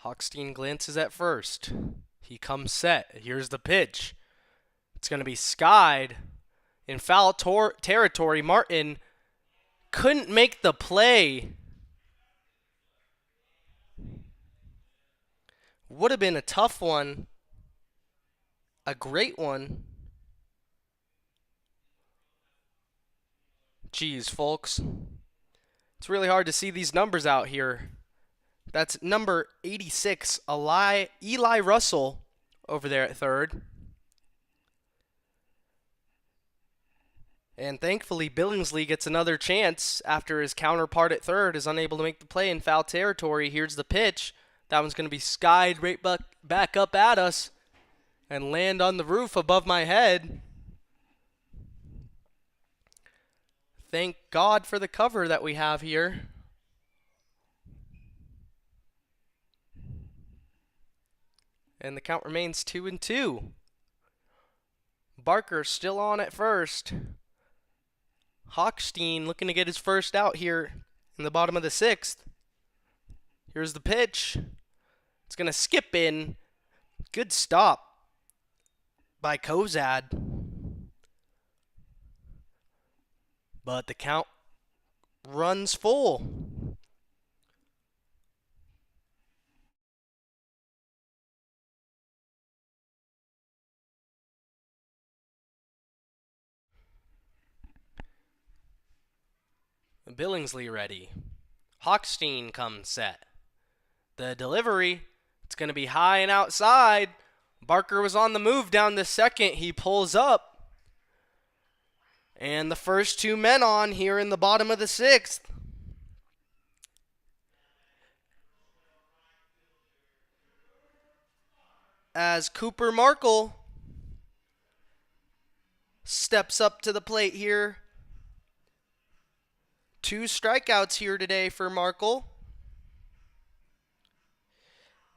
Hochstein glances at first. He comes set. Here's the pitch. It's going to be skied in foul territory. Martin couldn't make the play. Would have been a tough one. A great one. Geez, folks. It's really hard to see these numbers out here. That's number 86, Eli Russell, over there at third. And thankfully, Billingsley gets another chance after his counterpart at third is unable to make the play in foul territory. Here's the pitch. That one's going to be skied right back up at us and land on the roof above my head. Thank God for the cover that we have here. And the count remains 2-2. Barker still on at first. Hochstein looking to get his first out here in the bottom of the 6th. Here's the pitch. It's going to skip in. Good stop by Kozad. But the count runs full. Billingsley ready. Hochstein comes set. The delivery, it's going to be high and outside. Barker was on the move down the second. He pulls up. And the first 2 men on here in the bottom of the 6th. As Cooper Markle steps up to the plate here. 2 strikeouts here today for Markle.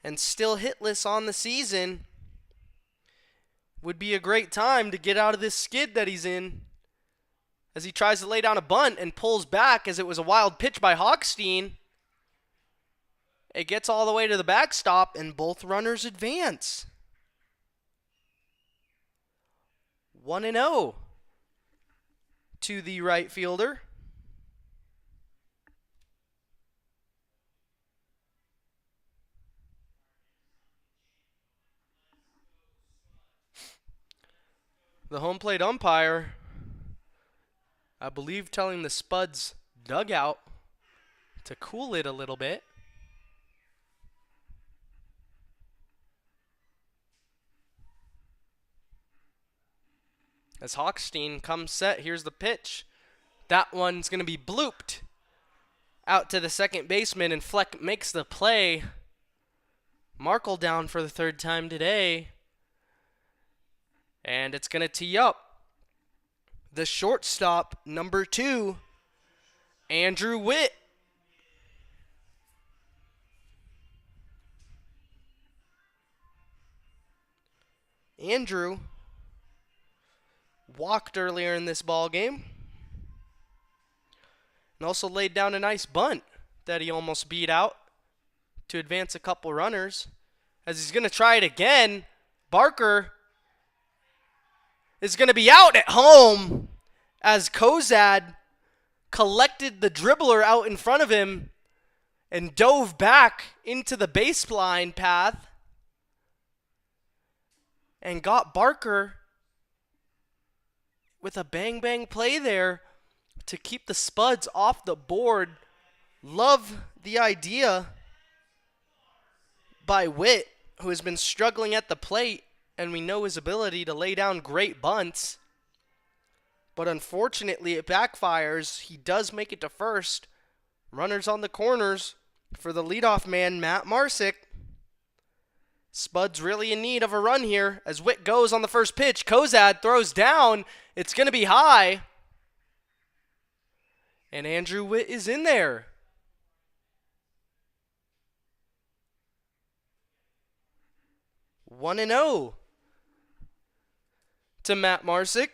And still hitless on the season. would be a great time to get out of this skid that he's in as he tries to lay down a bunt and pulls back as it was a wild pitch by Hochstein. It gets all the way to the backstop and both runners advance. 1-0 to the right fielder. The home plate umpire, I believe, telling the Spuds dugout to cool it a little bit. As Hochstein comes set, here's the pitch. That one's going to be blooped out to the second baseman, and Fleck makes the play. Markle down for the third time today. And it's going to tee up the shortstop, number 2, Andrew Witt. Andrew walked earlier in this ball game and also laid down a nice bunt that he almost beat out to advance a couple runners. As he's going to try it again, Barker is going to be out at home as Kozad collected the dribbler out in front of him and dove back into the baseline path and got Barker with a bang-bang play there to keep the Spuds off the board. Love the idea by Witt, who has been struggling at the plate, and we know his ability to lay down great bunts. But unfortunately, it backfires. He does make it to first. Runners on the corners for the leadoff man, Matt Marsick. Spuds really in need of a run here as Witt goes on the first pitch. Kozad throws down. It's going to be high. And Andrew Witt is in there. One and 0 to Matt Marsick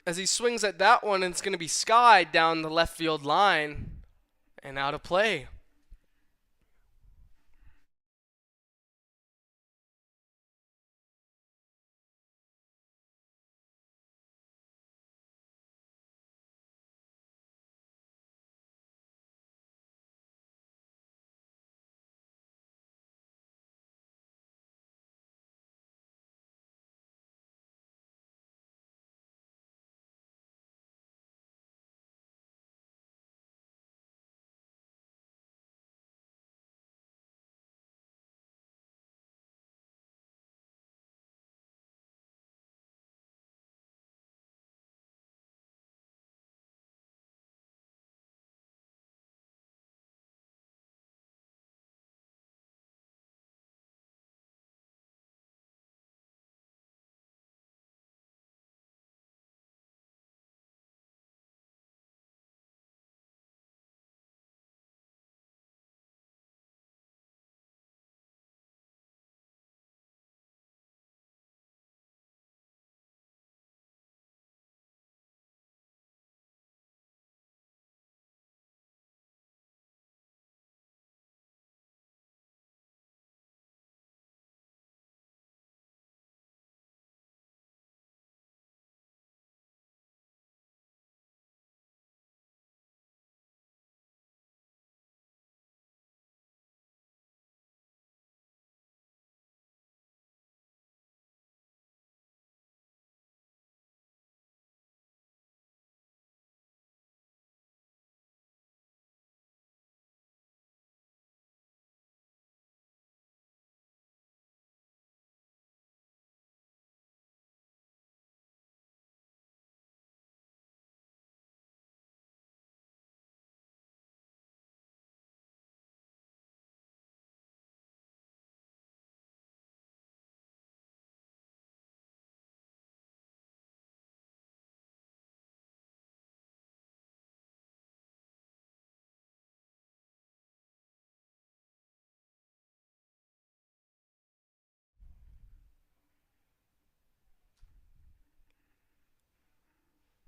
as he swings at that one, and it's going to be skied down the left field line and out of play.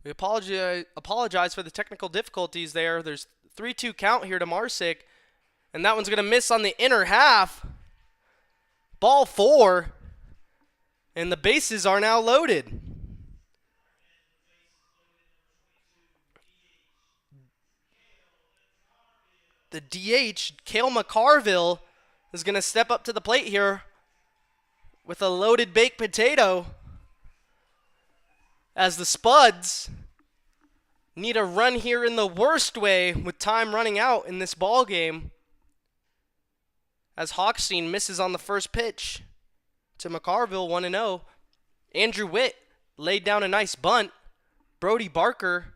We apologize for the technical difficulties there. There's 3-2 count here to Marsick, and that one's going to miss on the inner half. Ball 4, and the bases are now loaded. The DH, Cale McCarville, is going to step up to the plate here with a loaded baked potato as the Spuds need a run here in the worst way with time running out in this ball game as Hochstein misses on the first pitch to McCarville, 1-0. Andrew Witt laid down a nice bunt. Brody Barker,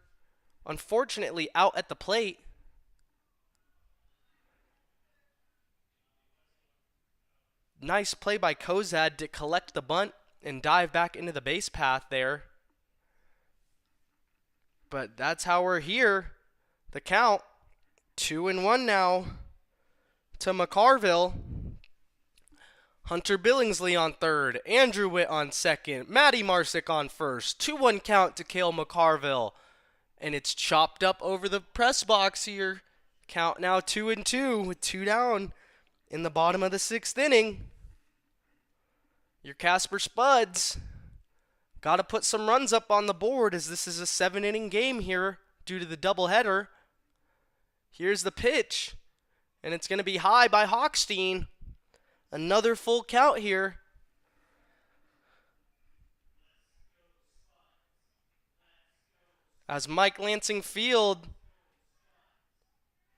unfortunately, out at the plate. Nice play by Kozad to collect the bunt and dive back into the base path there. But that's how we're here. The count, 2-1 now to McCarville. Hunter Billingsley on third. Andrew Witt on second. Matty Marsick on first. 2-1 count to Cale McCarville. And it's chopped up over the press box here. Count now 2-2 with 2 down in the bottom of the 6th inning. Your Casper Spuds got to put some runs up on the board as this is a 7-inning game here due to the doubleheader. Here's the pitch, and it's going to be high by Hochstein. Another full count here. As Mike Lansing Field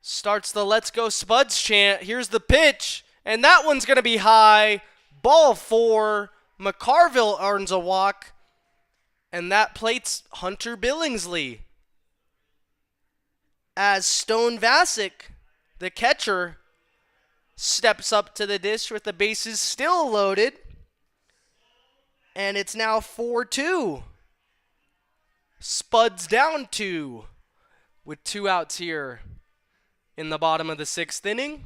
starts the Let's Go Spuds chant. Here's the pitch, and that one's going to be high. Ball 4, McCarville earns a walk, and that plates Hunter Billingsley. As Stone Vasic, the catcher, steps up to the dish with the bases still loaded, and it's now 4-2. Spuds down 2 with 2 outs here in the bottom of the 6th inning.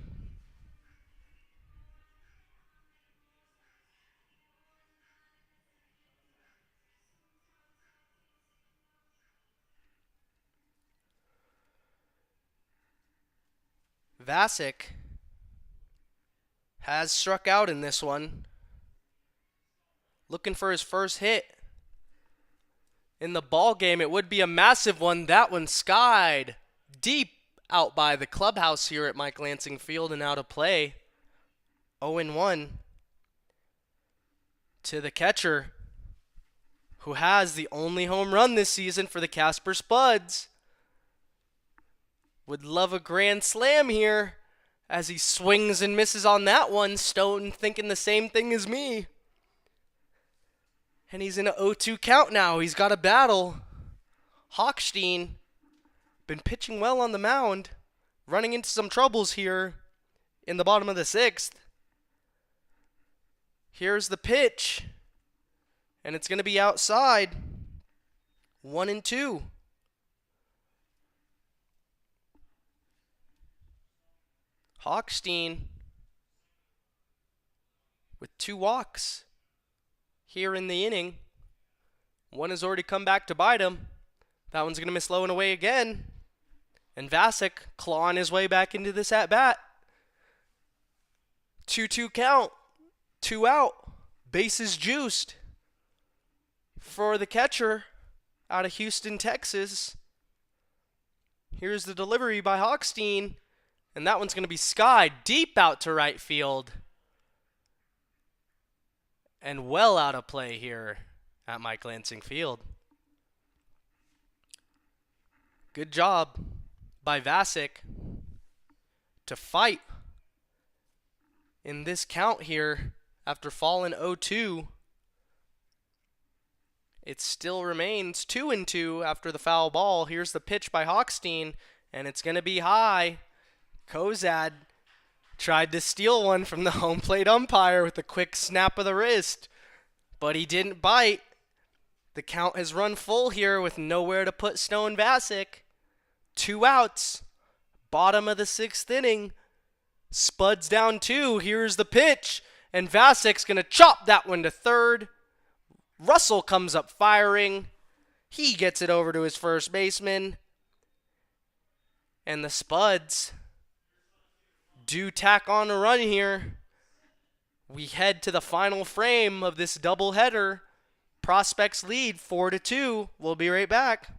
Vasic has struck out in this one. Looking for his first hit in the ball game. It would be a massive one. That one skied deep out by the clubhouse here at Mike Lansing Field and out of play. 0-1 to the catcher, who has the only home run this season for the Casper Spuds. Would love a grand slam here as he swings and misses on that one. Stone thinking the same thing as me. And he's in an 0-2 count now. He's got a battle. Hochstein been pitching well on the mound, running into some troubles here in the bottom of the 6th. Here's the pitch, and it's going to be outside. 1-2. Hochstein with 2 walks here in the inning. One has already come back to bite him. That one's going to miss low and away again. And Vasic clawing his way back into this at-bat. 2-2 count. 2 out. Bases juiced for the catcher out of Houston, Texas. Here's the delivery by Hochstein. And that one's going to be skied deep out to right field. And well out of play here at Mike Lansing Field. Good job by Vasic to fight in this count here after falling 0-2. It still remains 2-2 after the foul ball. Here's the pitch by Hochstein, and it's going to be high. Kozad tried to steal one from the home plate umpire with a quick snap of the wrist, but he didn't bite. The count has run full here with nowhere to put Stone Vasic. 2 outs. Bottom of the 6th inning. Spuds down 2. Here's the pitch, and Vasic's going to chop that one to third. Russell comes up firing. He gets it over to his first baseman. And the Spuds do tack on a run here. We head to the final frame of this doubleheader. Prospects lead 4-2. We'll be right back.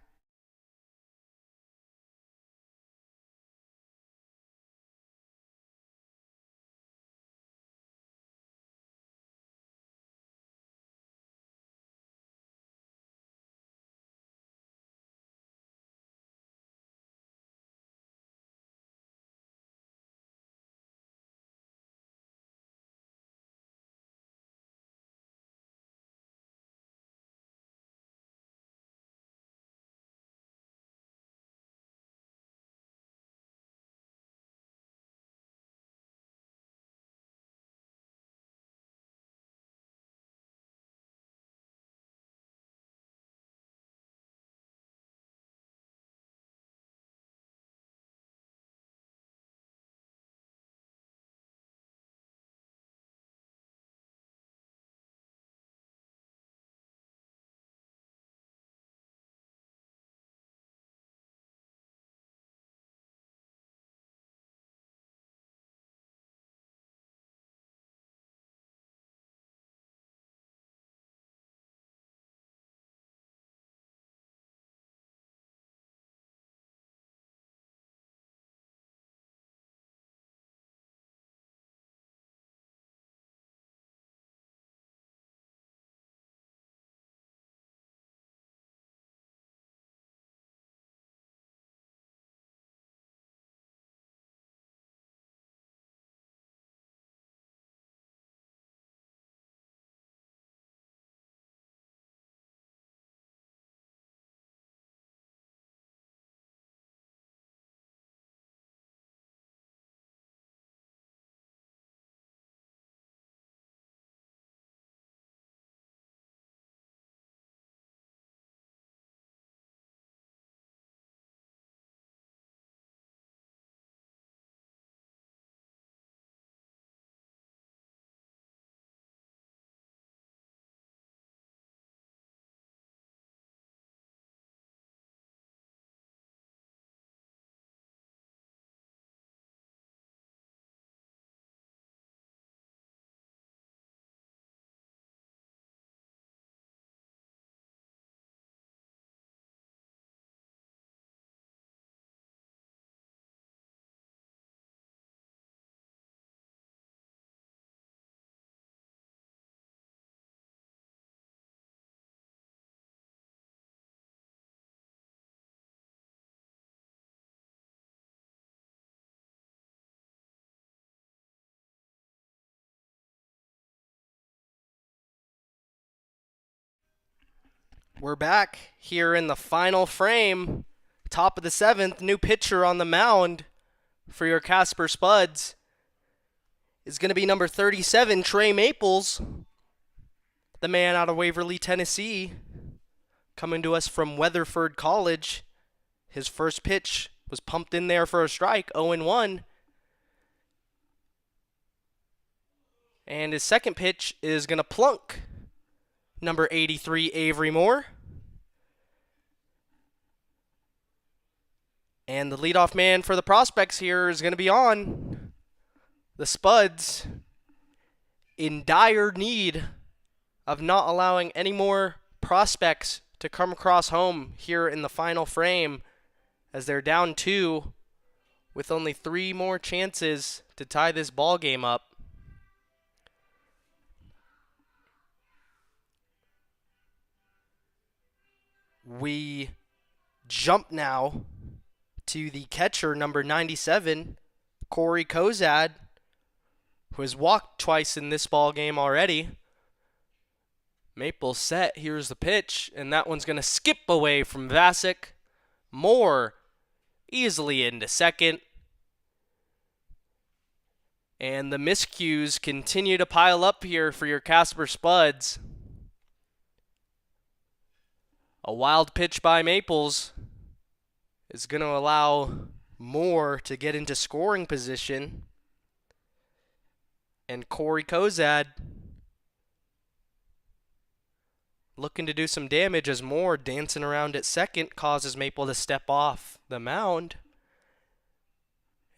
We're back here in the final frame. Top of the 7th, new pitcher on the mound for your Casper Spuds is going to be number 37, Trey Maples, the man out of Waverly, Tennessee, coming to us from Weatherford College. His first pitch was pumped in there for a strike, 0-1. And his second pitch is going to plunk number 83, Avery Moore. And the leadoff man for the Prospects here is going to be on. The Spuds in dire need of not allowing any more prospects to come across home here in the final frame, as they're down 2 with only 3 more chances to tie this ball game up. We jump now to the catcher, number 97, Corey Kozad, who has walked twice in this ball game already. Maple set. Here's the pitch, and that one's going to skip away from Vasek. Moore easily into second. And the miscues continue to pile up here for your Casper Spuds. A wild pitch by Maples is going to allow Moore to get into scoring position. And Corey Kozad looking to do some damage as Moore dancing around at second causes Maple to step off the mound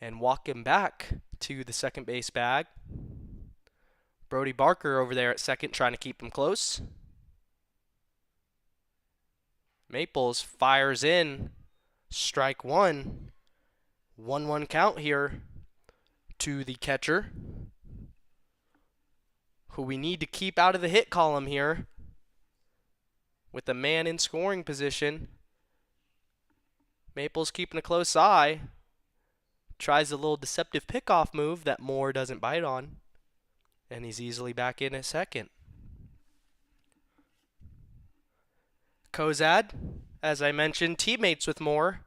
and walk him back to the second base bag. Brody Barker over there at second trying to keep him close. Maples fires in. Strike one. 1-1 count here to the catcher, who we need to keep out of the hit column here with the man in scoring position. Maples keeping a close eye. Tries a little deceptive pickoff move that Moore doesn't bite on. And he's easily back in at second. Kozad, as I mentioned, teammates with Moore.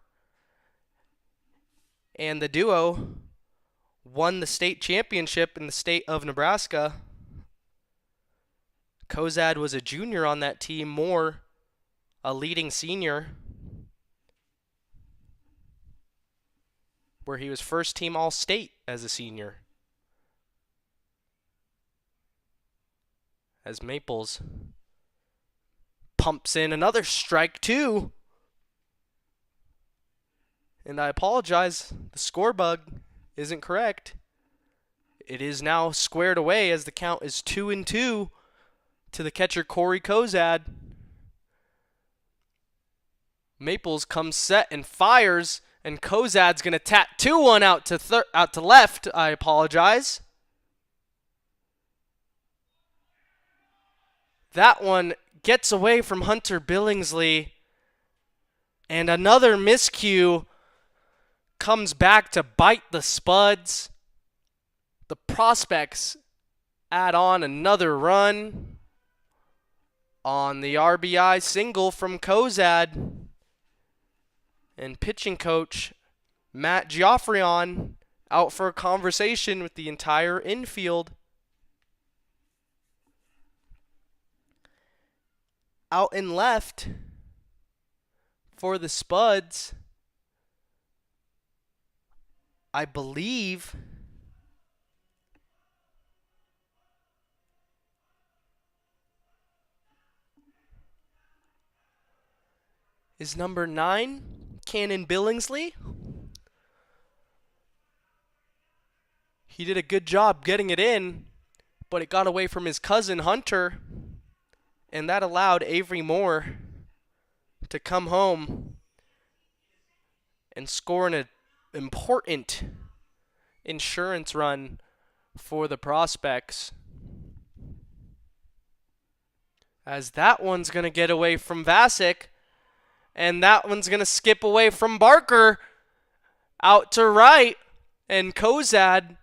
And the duo won the state championship in the state of Nebraska. Kozad was a junior on that team, Moore a leading senior, where he was first team All-State as a senior. As Maples pumps in another strike two. And I apologize, the score bug isn't correct. It is now squared away as the count is 2-2 to the catcher Corey Kozad. Maples comes set and fires, and Kozad's going to tattoo one out to left. I apologize. That one gets away from Hunter Billingsley, and another miscue comes back to bite the Spuds. The Prospects add on another run on the RBI single from Kozad. And pitching coach Matt Geoffrion out for a conversation with the entire infield. Out and left for the Spuds, I believe is number 9, Cannon Billingsley. He did a good job getting it in, but it got away from his cousin Hunter, and that allowed Avery Moore to come home and score an important insurance run for the Prospects. As that one's going to get away from Vasek, and that one's going to skip away from Barker out to right, and Kozad,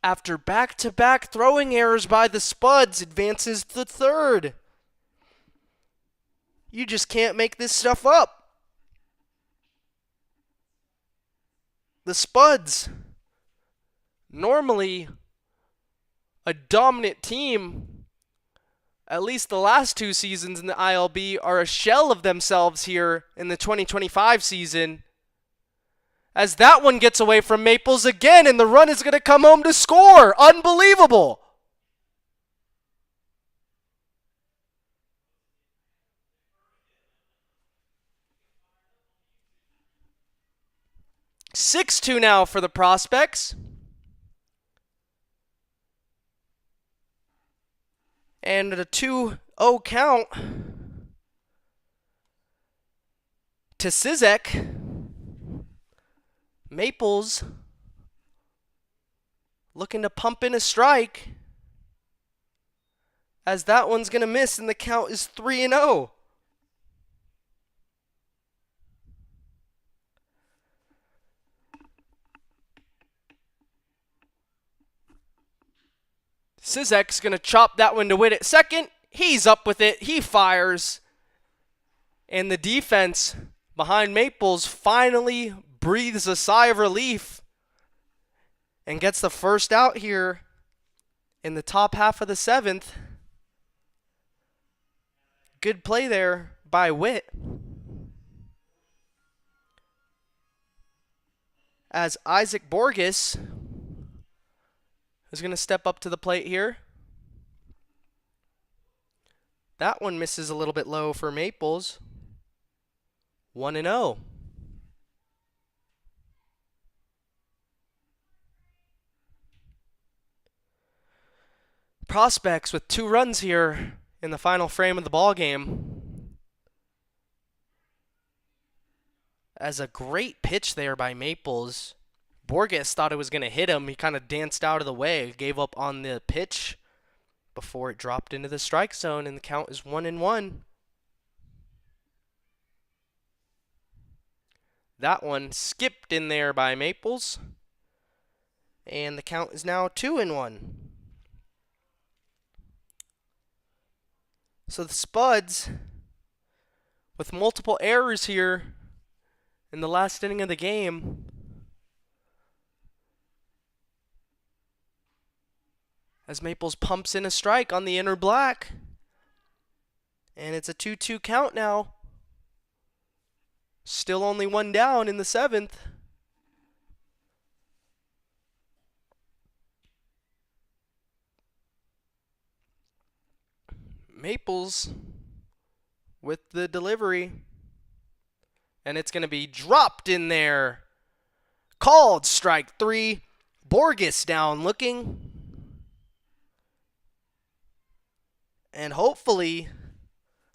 after back-to-back throwing errors by the Spuds, advances to third. You just can't make this stuff up. The Spuds, normally a dominant team, at least the last 2 seasons in the ILB, are a shell of themselves here in the 2025 season. As that one gets away from Maples again, and the run is going to come home to score. Unbelievable. (6-2) now for the Prospects. And a 2-0 count to Sizek. Maples looking to pump in a strike, as that one's going to miss, and the count is 3-0. Sizek's going to chop that one to win at second. He's up with it. He fires. And the defense behind Maples finally breathes a sigh of relief and gets the first out here in the top half of the 7th. Good play there by Witt. As Isaac Borges is going to step up to the plate here. That one misses a little bit low for Maples. 1-0. Prospects with 2 runs here in the final frame of the ball game. As a great pitch there by Maples. Borges thought it was going to hit him. He kind of danced out of the way, gave up on the pitch before it dropped into the strike zone, and the count is 1-1. That one skipped in there by Maples, and the count is now 2-1. So the Spuds, with multiple errors here in the last inning of the game, as Maples pumps in a strike on the inner black. And it's a 2-2 count now. Still only 1 down in the 7th. Maples with the delivery. And it's going to be dropped in there. Called strike 3. Borges down looking. And hopefully,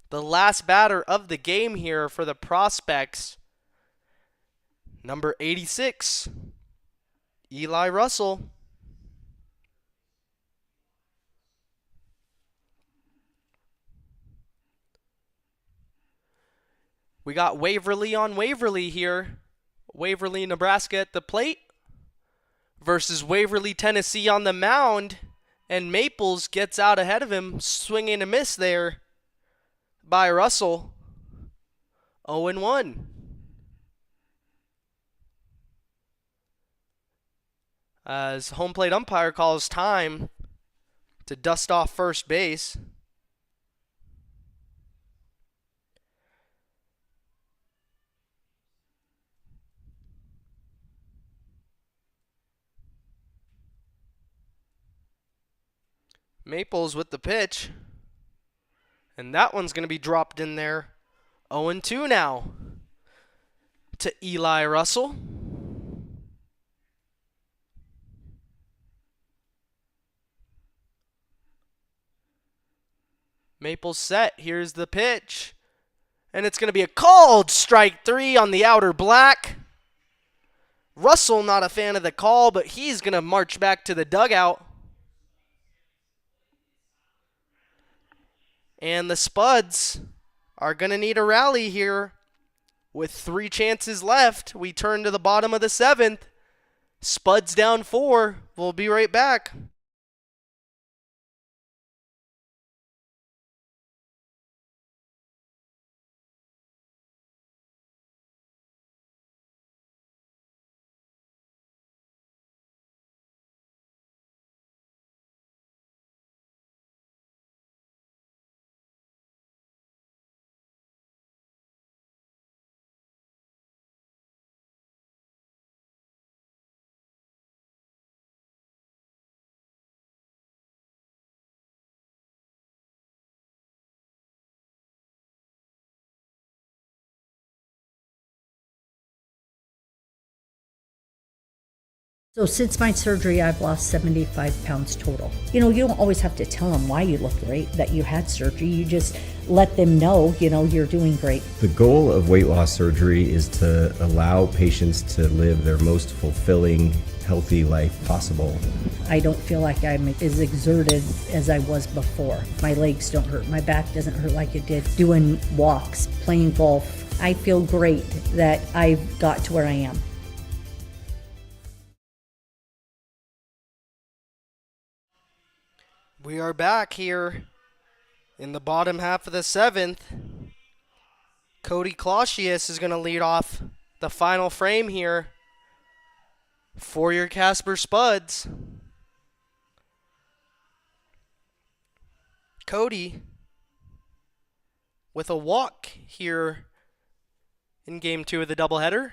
the last batter of the game here for the Prospects, number 86, Eli Russell. We got Waverly on Waverly here. Waverly, Nebraska at the plate versus Waverly, Tennessee on the mound. And Maples gets out ahead of him, swinging a miss there by Russell. 0-1. As home plate umpire calls time to dust off first base. Maples with the pitch. And that one's going to be dropped in there. 0-2 now to Eli Russell. Maples set. Here's the pitch. And it's going to be a called strike 3 on the outer black. Russell not a fan of the call, but he's going to march back to the dugout. And the Spuds are going to need a rally here. With 3 chances left, we turn to the bottom of the 7th. Spuds down 4. We'll be right back. So since my surgery, I've lost 75 pounds total. You know, you don't always have to tell them why you look great, that you had surgery. You just let them know, you know, you're doing great. The goal of weight loss surgery is to allow patients to live their most fulfilling, healthy life possible. I don't feel like I'm as exerted as I was before. My legs don't hurt. My back doesn't hurt like it did. Doing walks, playing golf. I feel great that I've got to where I am. We are back here in the bottom half of the 7th. Cody Clausius is going to lead off the final frame here for your Casper Spuds. Cody with a walk here in Game 2 of the doubleheader.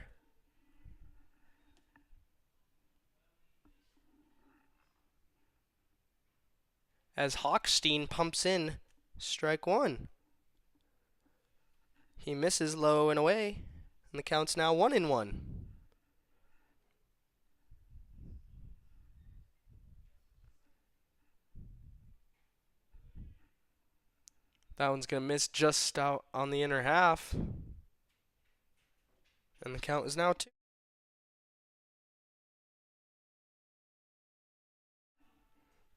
As Hochstein pumps in Strike one. He misses low and away, and the count's now 1-1. That one's going to miss just out on the inner half. And the count is now 2.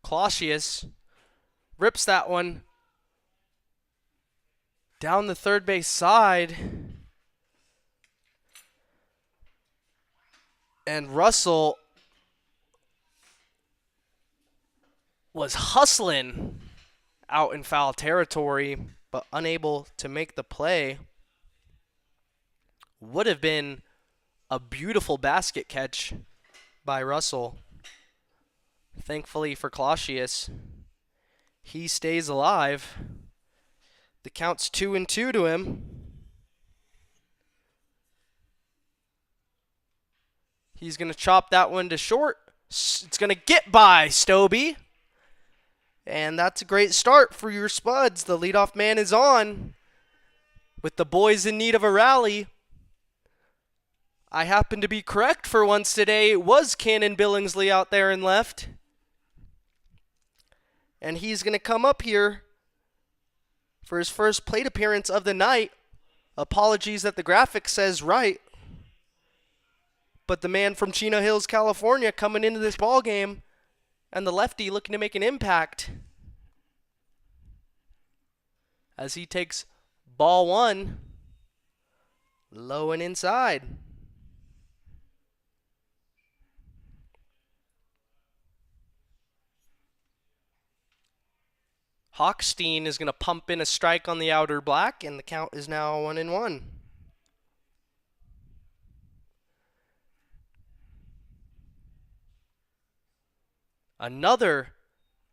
Clausius rips that one down the third base side. And Russell was hustling out in foul territory, but unable to make the play. Would have been a beautiful basket catch by Russell. Thankfully for Clausius, he stays alive. The count's 2-2 to him. He's going to chop that one to short. It's going to get by Stobie. And that's a great start for your Spuds. The leadoff man is on. With the boys in need of a rally. I happen to be correct for once today. It was Cannon Billingsley out there in left. And he's going to come up here for his first plate appearance of the night. Apologies that the graphic says right. But the man from Chino Hills, California, coming into this ball game, and the lefty looking to make an impact. As he takes ball one, low and inside. Hochstein is going to pump in a strike on the outer black, and the count is now 1-1. Another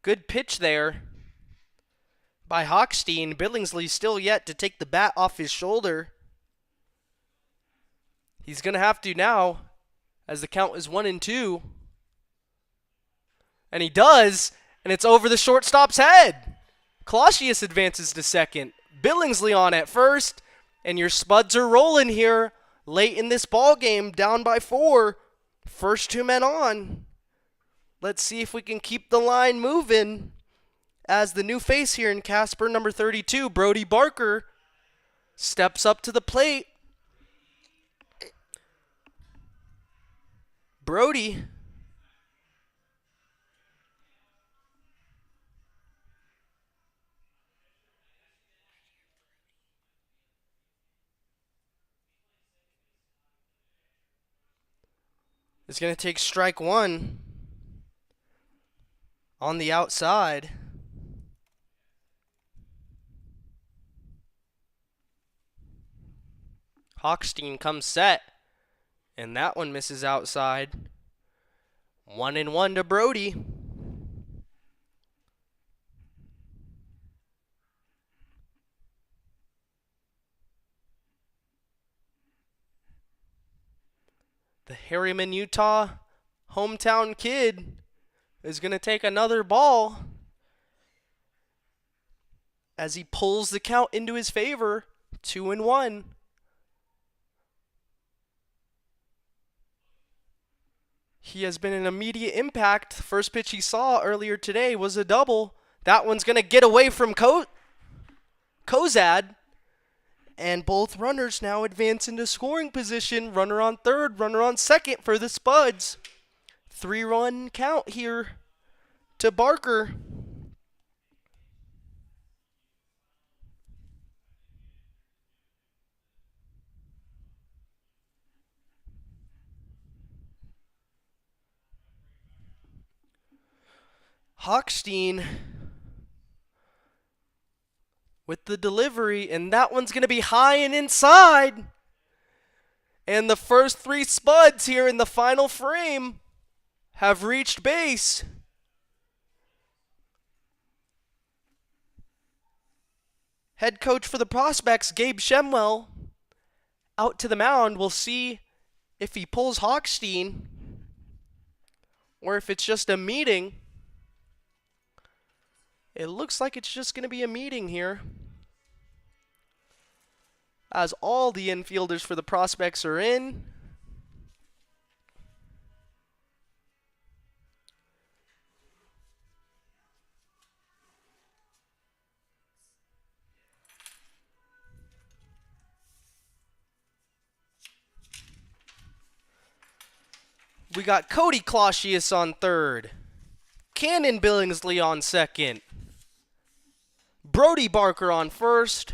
good pitch there by Hochstein. Billingsley still yet to take the bat off his shoulder. He's going to have to now, as the count is 1-2. And he does, and it's over the shortstop's head. Clausius advances to second. Billingsley on at first, and your Spuds are rolling here late in this ball game, down by 4. First 2 men on. Let's see if we can keep the line moving as the new face here in Casper, number 32, Brody Barker, steps up to the plate. Brody is going to take strike one on the outside. Hochstein comes set, and that one misses outside. 1-1 to Brody. The Harriman, Utah hometown kid is going to take another ball as he pulls the count into his favor. 2-1. He has been an immediate impact. The first pitch he saw earlier today was a double. That one's going to get away from Kozad. And both runners now advance into scoring position. Runner on third, runner on second for the Spuds. 3-run count here to Barker. Hochstein with the delivery, and that one's going to be high and inside. And the first 3 Spuds here in the final frame have reached base. Head coach for the Prospects, Gabe Shemwell, out to the mound. We'll see if he pulls Hochstein or if it's just a meeting. It looks like it's just going to be a meeting here, as all the infielders for the Prospects are in. We got Cody Clausius on third, Cannon Billingsley on second, Brody Barker on first,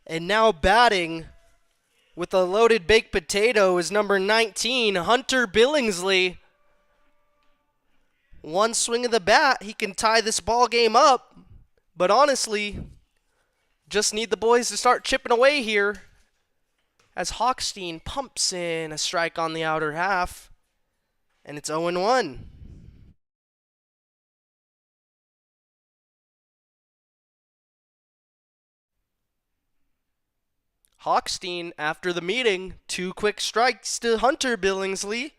and now batting with a loaded baked potato is number 19, Hunter Billingsley. One swing of the bat, he can tie this ball game up, but honestly, just need the boys to start chipping away here as Hochstein pumps in a strike on the outer half. And it's 0-1. Hochstein, after the meeting, 2 quick strikes to Hunter Billingsley.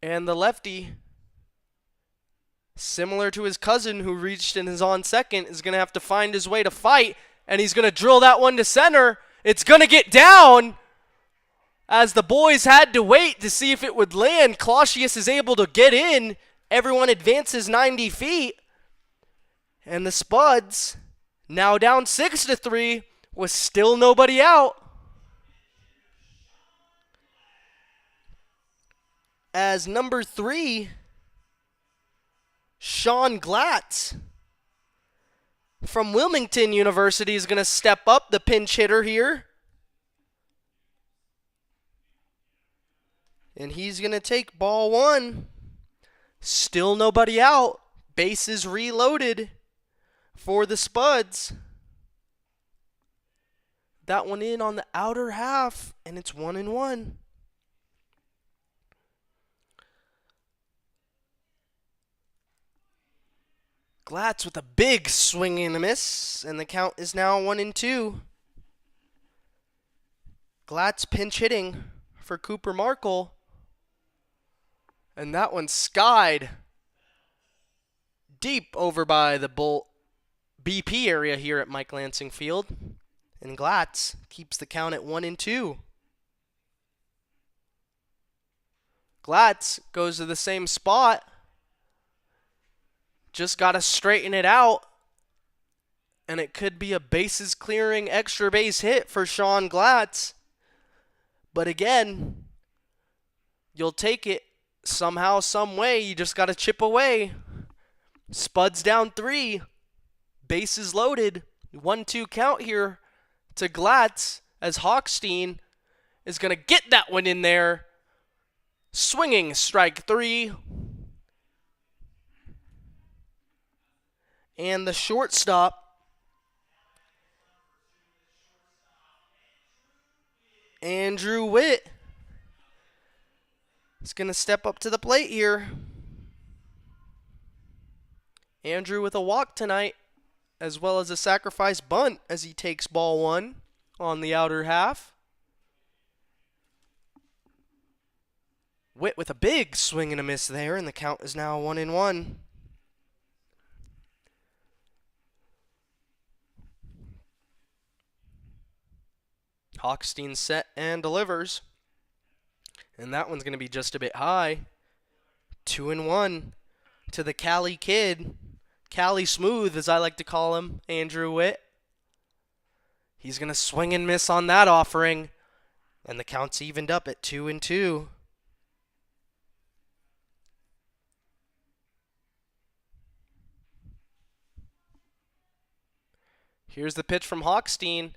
And the lefty, similar to his cousin who reached and is on second, is going to have to find his way to fight. And he's going to drill that one to center. It's going to get down. As the boys had to wait to see if it would land, Clausius is able to get in. Everyone advances 90 feet. And the Spuds, now down 6-3, with still nobody out. As number 3, Sean Glatz from Wilmington University is going to step up, the pinch hitter here. And he's going to take ball 1. Still nobody out. Bases reloaded for the Spuds. That one in on the outer half, and it's 1-1. Glatz with a big swing and a miss, and the count is now 1-2. Glatz pinch hitting for Cooper Markle. And that one skied deep over by the BP area here at Mike Lansing Field. And Glatz keeps the count at 1-2. Glatz goes to the same spot. Just got to straighten it out. And it could be a bases clearing extra base hit for Sean Glatz. But again, you'll take it somehow, some way. You just got to chip away. Spuds down 3. Bases loaded. 1-2 count here to Glatz as Hochstein is going to get that one in there. Swinging strike 3. And the shortstop, Andrew Witt, is going to step up to the plate here. Andrew with a walk tonight, as well as a sacrifice bunt as he takes ball 1 on the outer half. Witt with a big swing and a miss there, and the count is now 1-1. Hochstein set and delivers. And that one's going to be just a bit high. 2-1 to the Cali kid. Cali Smooth, as I like to call him, Andrew Witt. He's going to swing and miss on that offering. And the count's evened up at 2-2. Here's the pitch from Hochstein.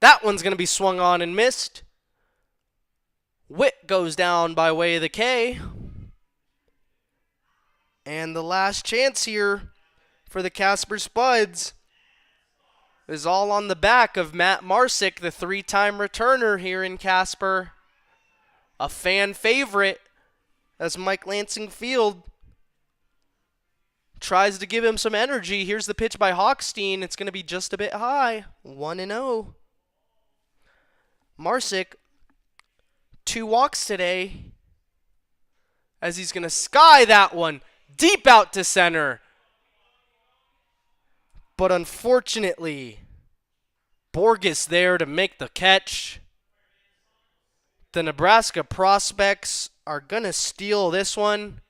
That one's going to be swung on and missed. Witt goes down by way of the K. And the last chance here for the Casper Spuds is all on the back of Matt Marsick, the 3-time returner here in Casper. A fan favorite as Mike Lansing Field tries to give him some energy. Here's the pitch by Hochstein. It's going to be just a bit high. 1-0. Marsick, 2 walks today as he's going to sky that one deep out to center. But unfortunately, Borges there to make the catch. The Nebraska Prospects are going to steal this one.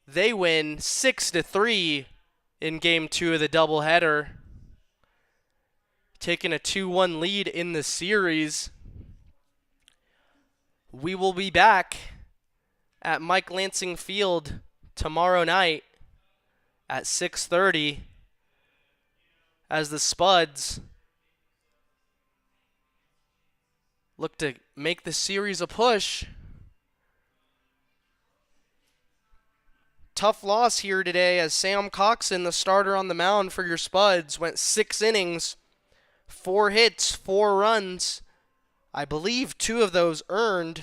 They win 6-3 in Game 2 of the doubleheader, taking a 2-1 lead in the series. We will be back at Mike Lansing Field tomorrow night at 6:30 as the Spuds look to make the series a push. Tough loss here today as Sam Coxon, the starter on the mound for your Spuds, went 6 innings, 4 hits, 4 runs. I believe 2 of those earned,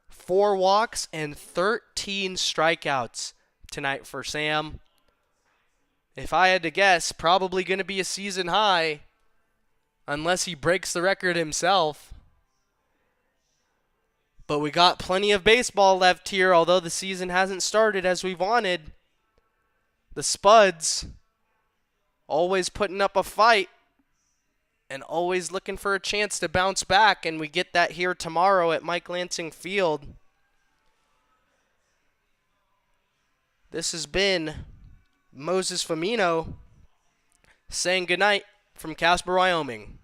4 walks, and 13 strikeouts tonight for Sam. If I had to guess, probably going to be a season high, unless he breaks the record himself. But we got plenty of baseball left here, although the season hasn't started as we wanted. The Spuds always putting up a fight and always looking for a chance to bounce back, and we get that here tomorrow at Mike Lansing Field. This has been Moses Famino saying goodnight from Casper, Wyoming.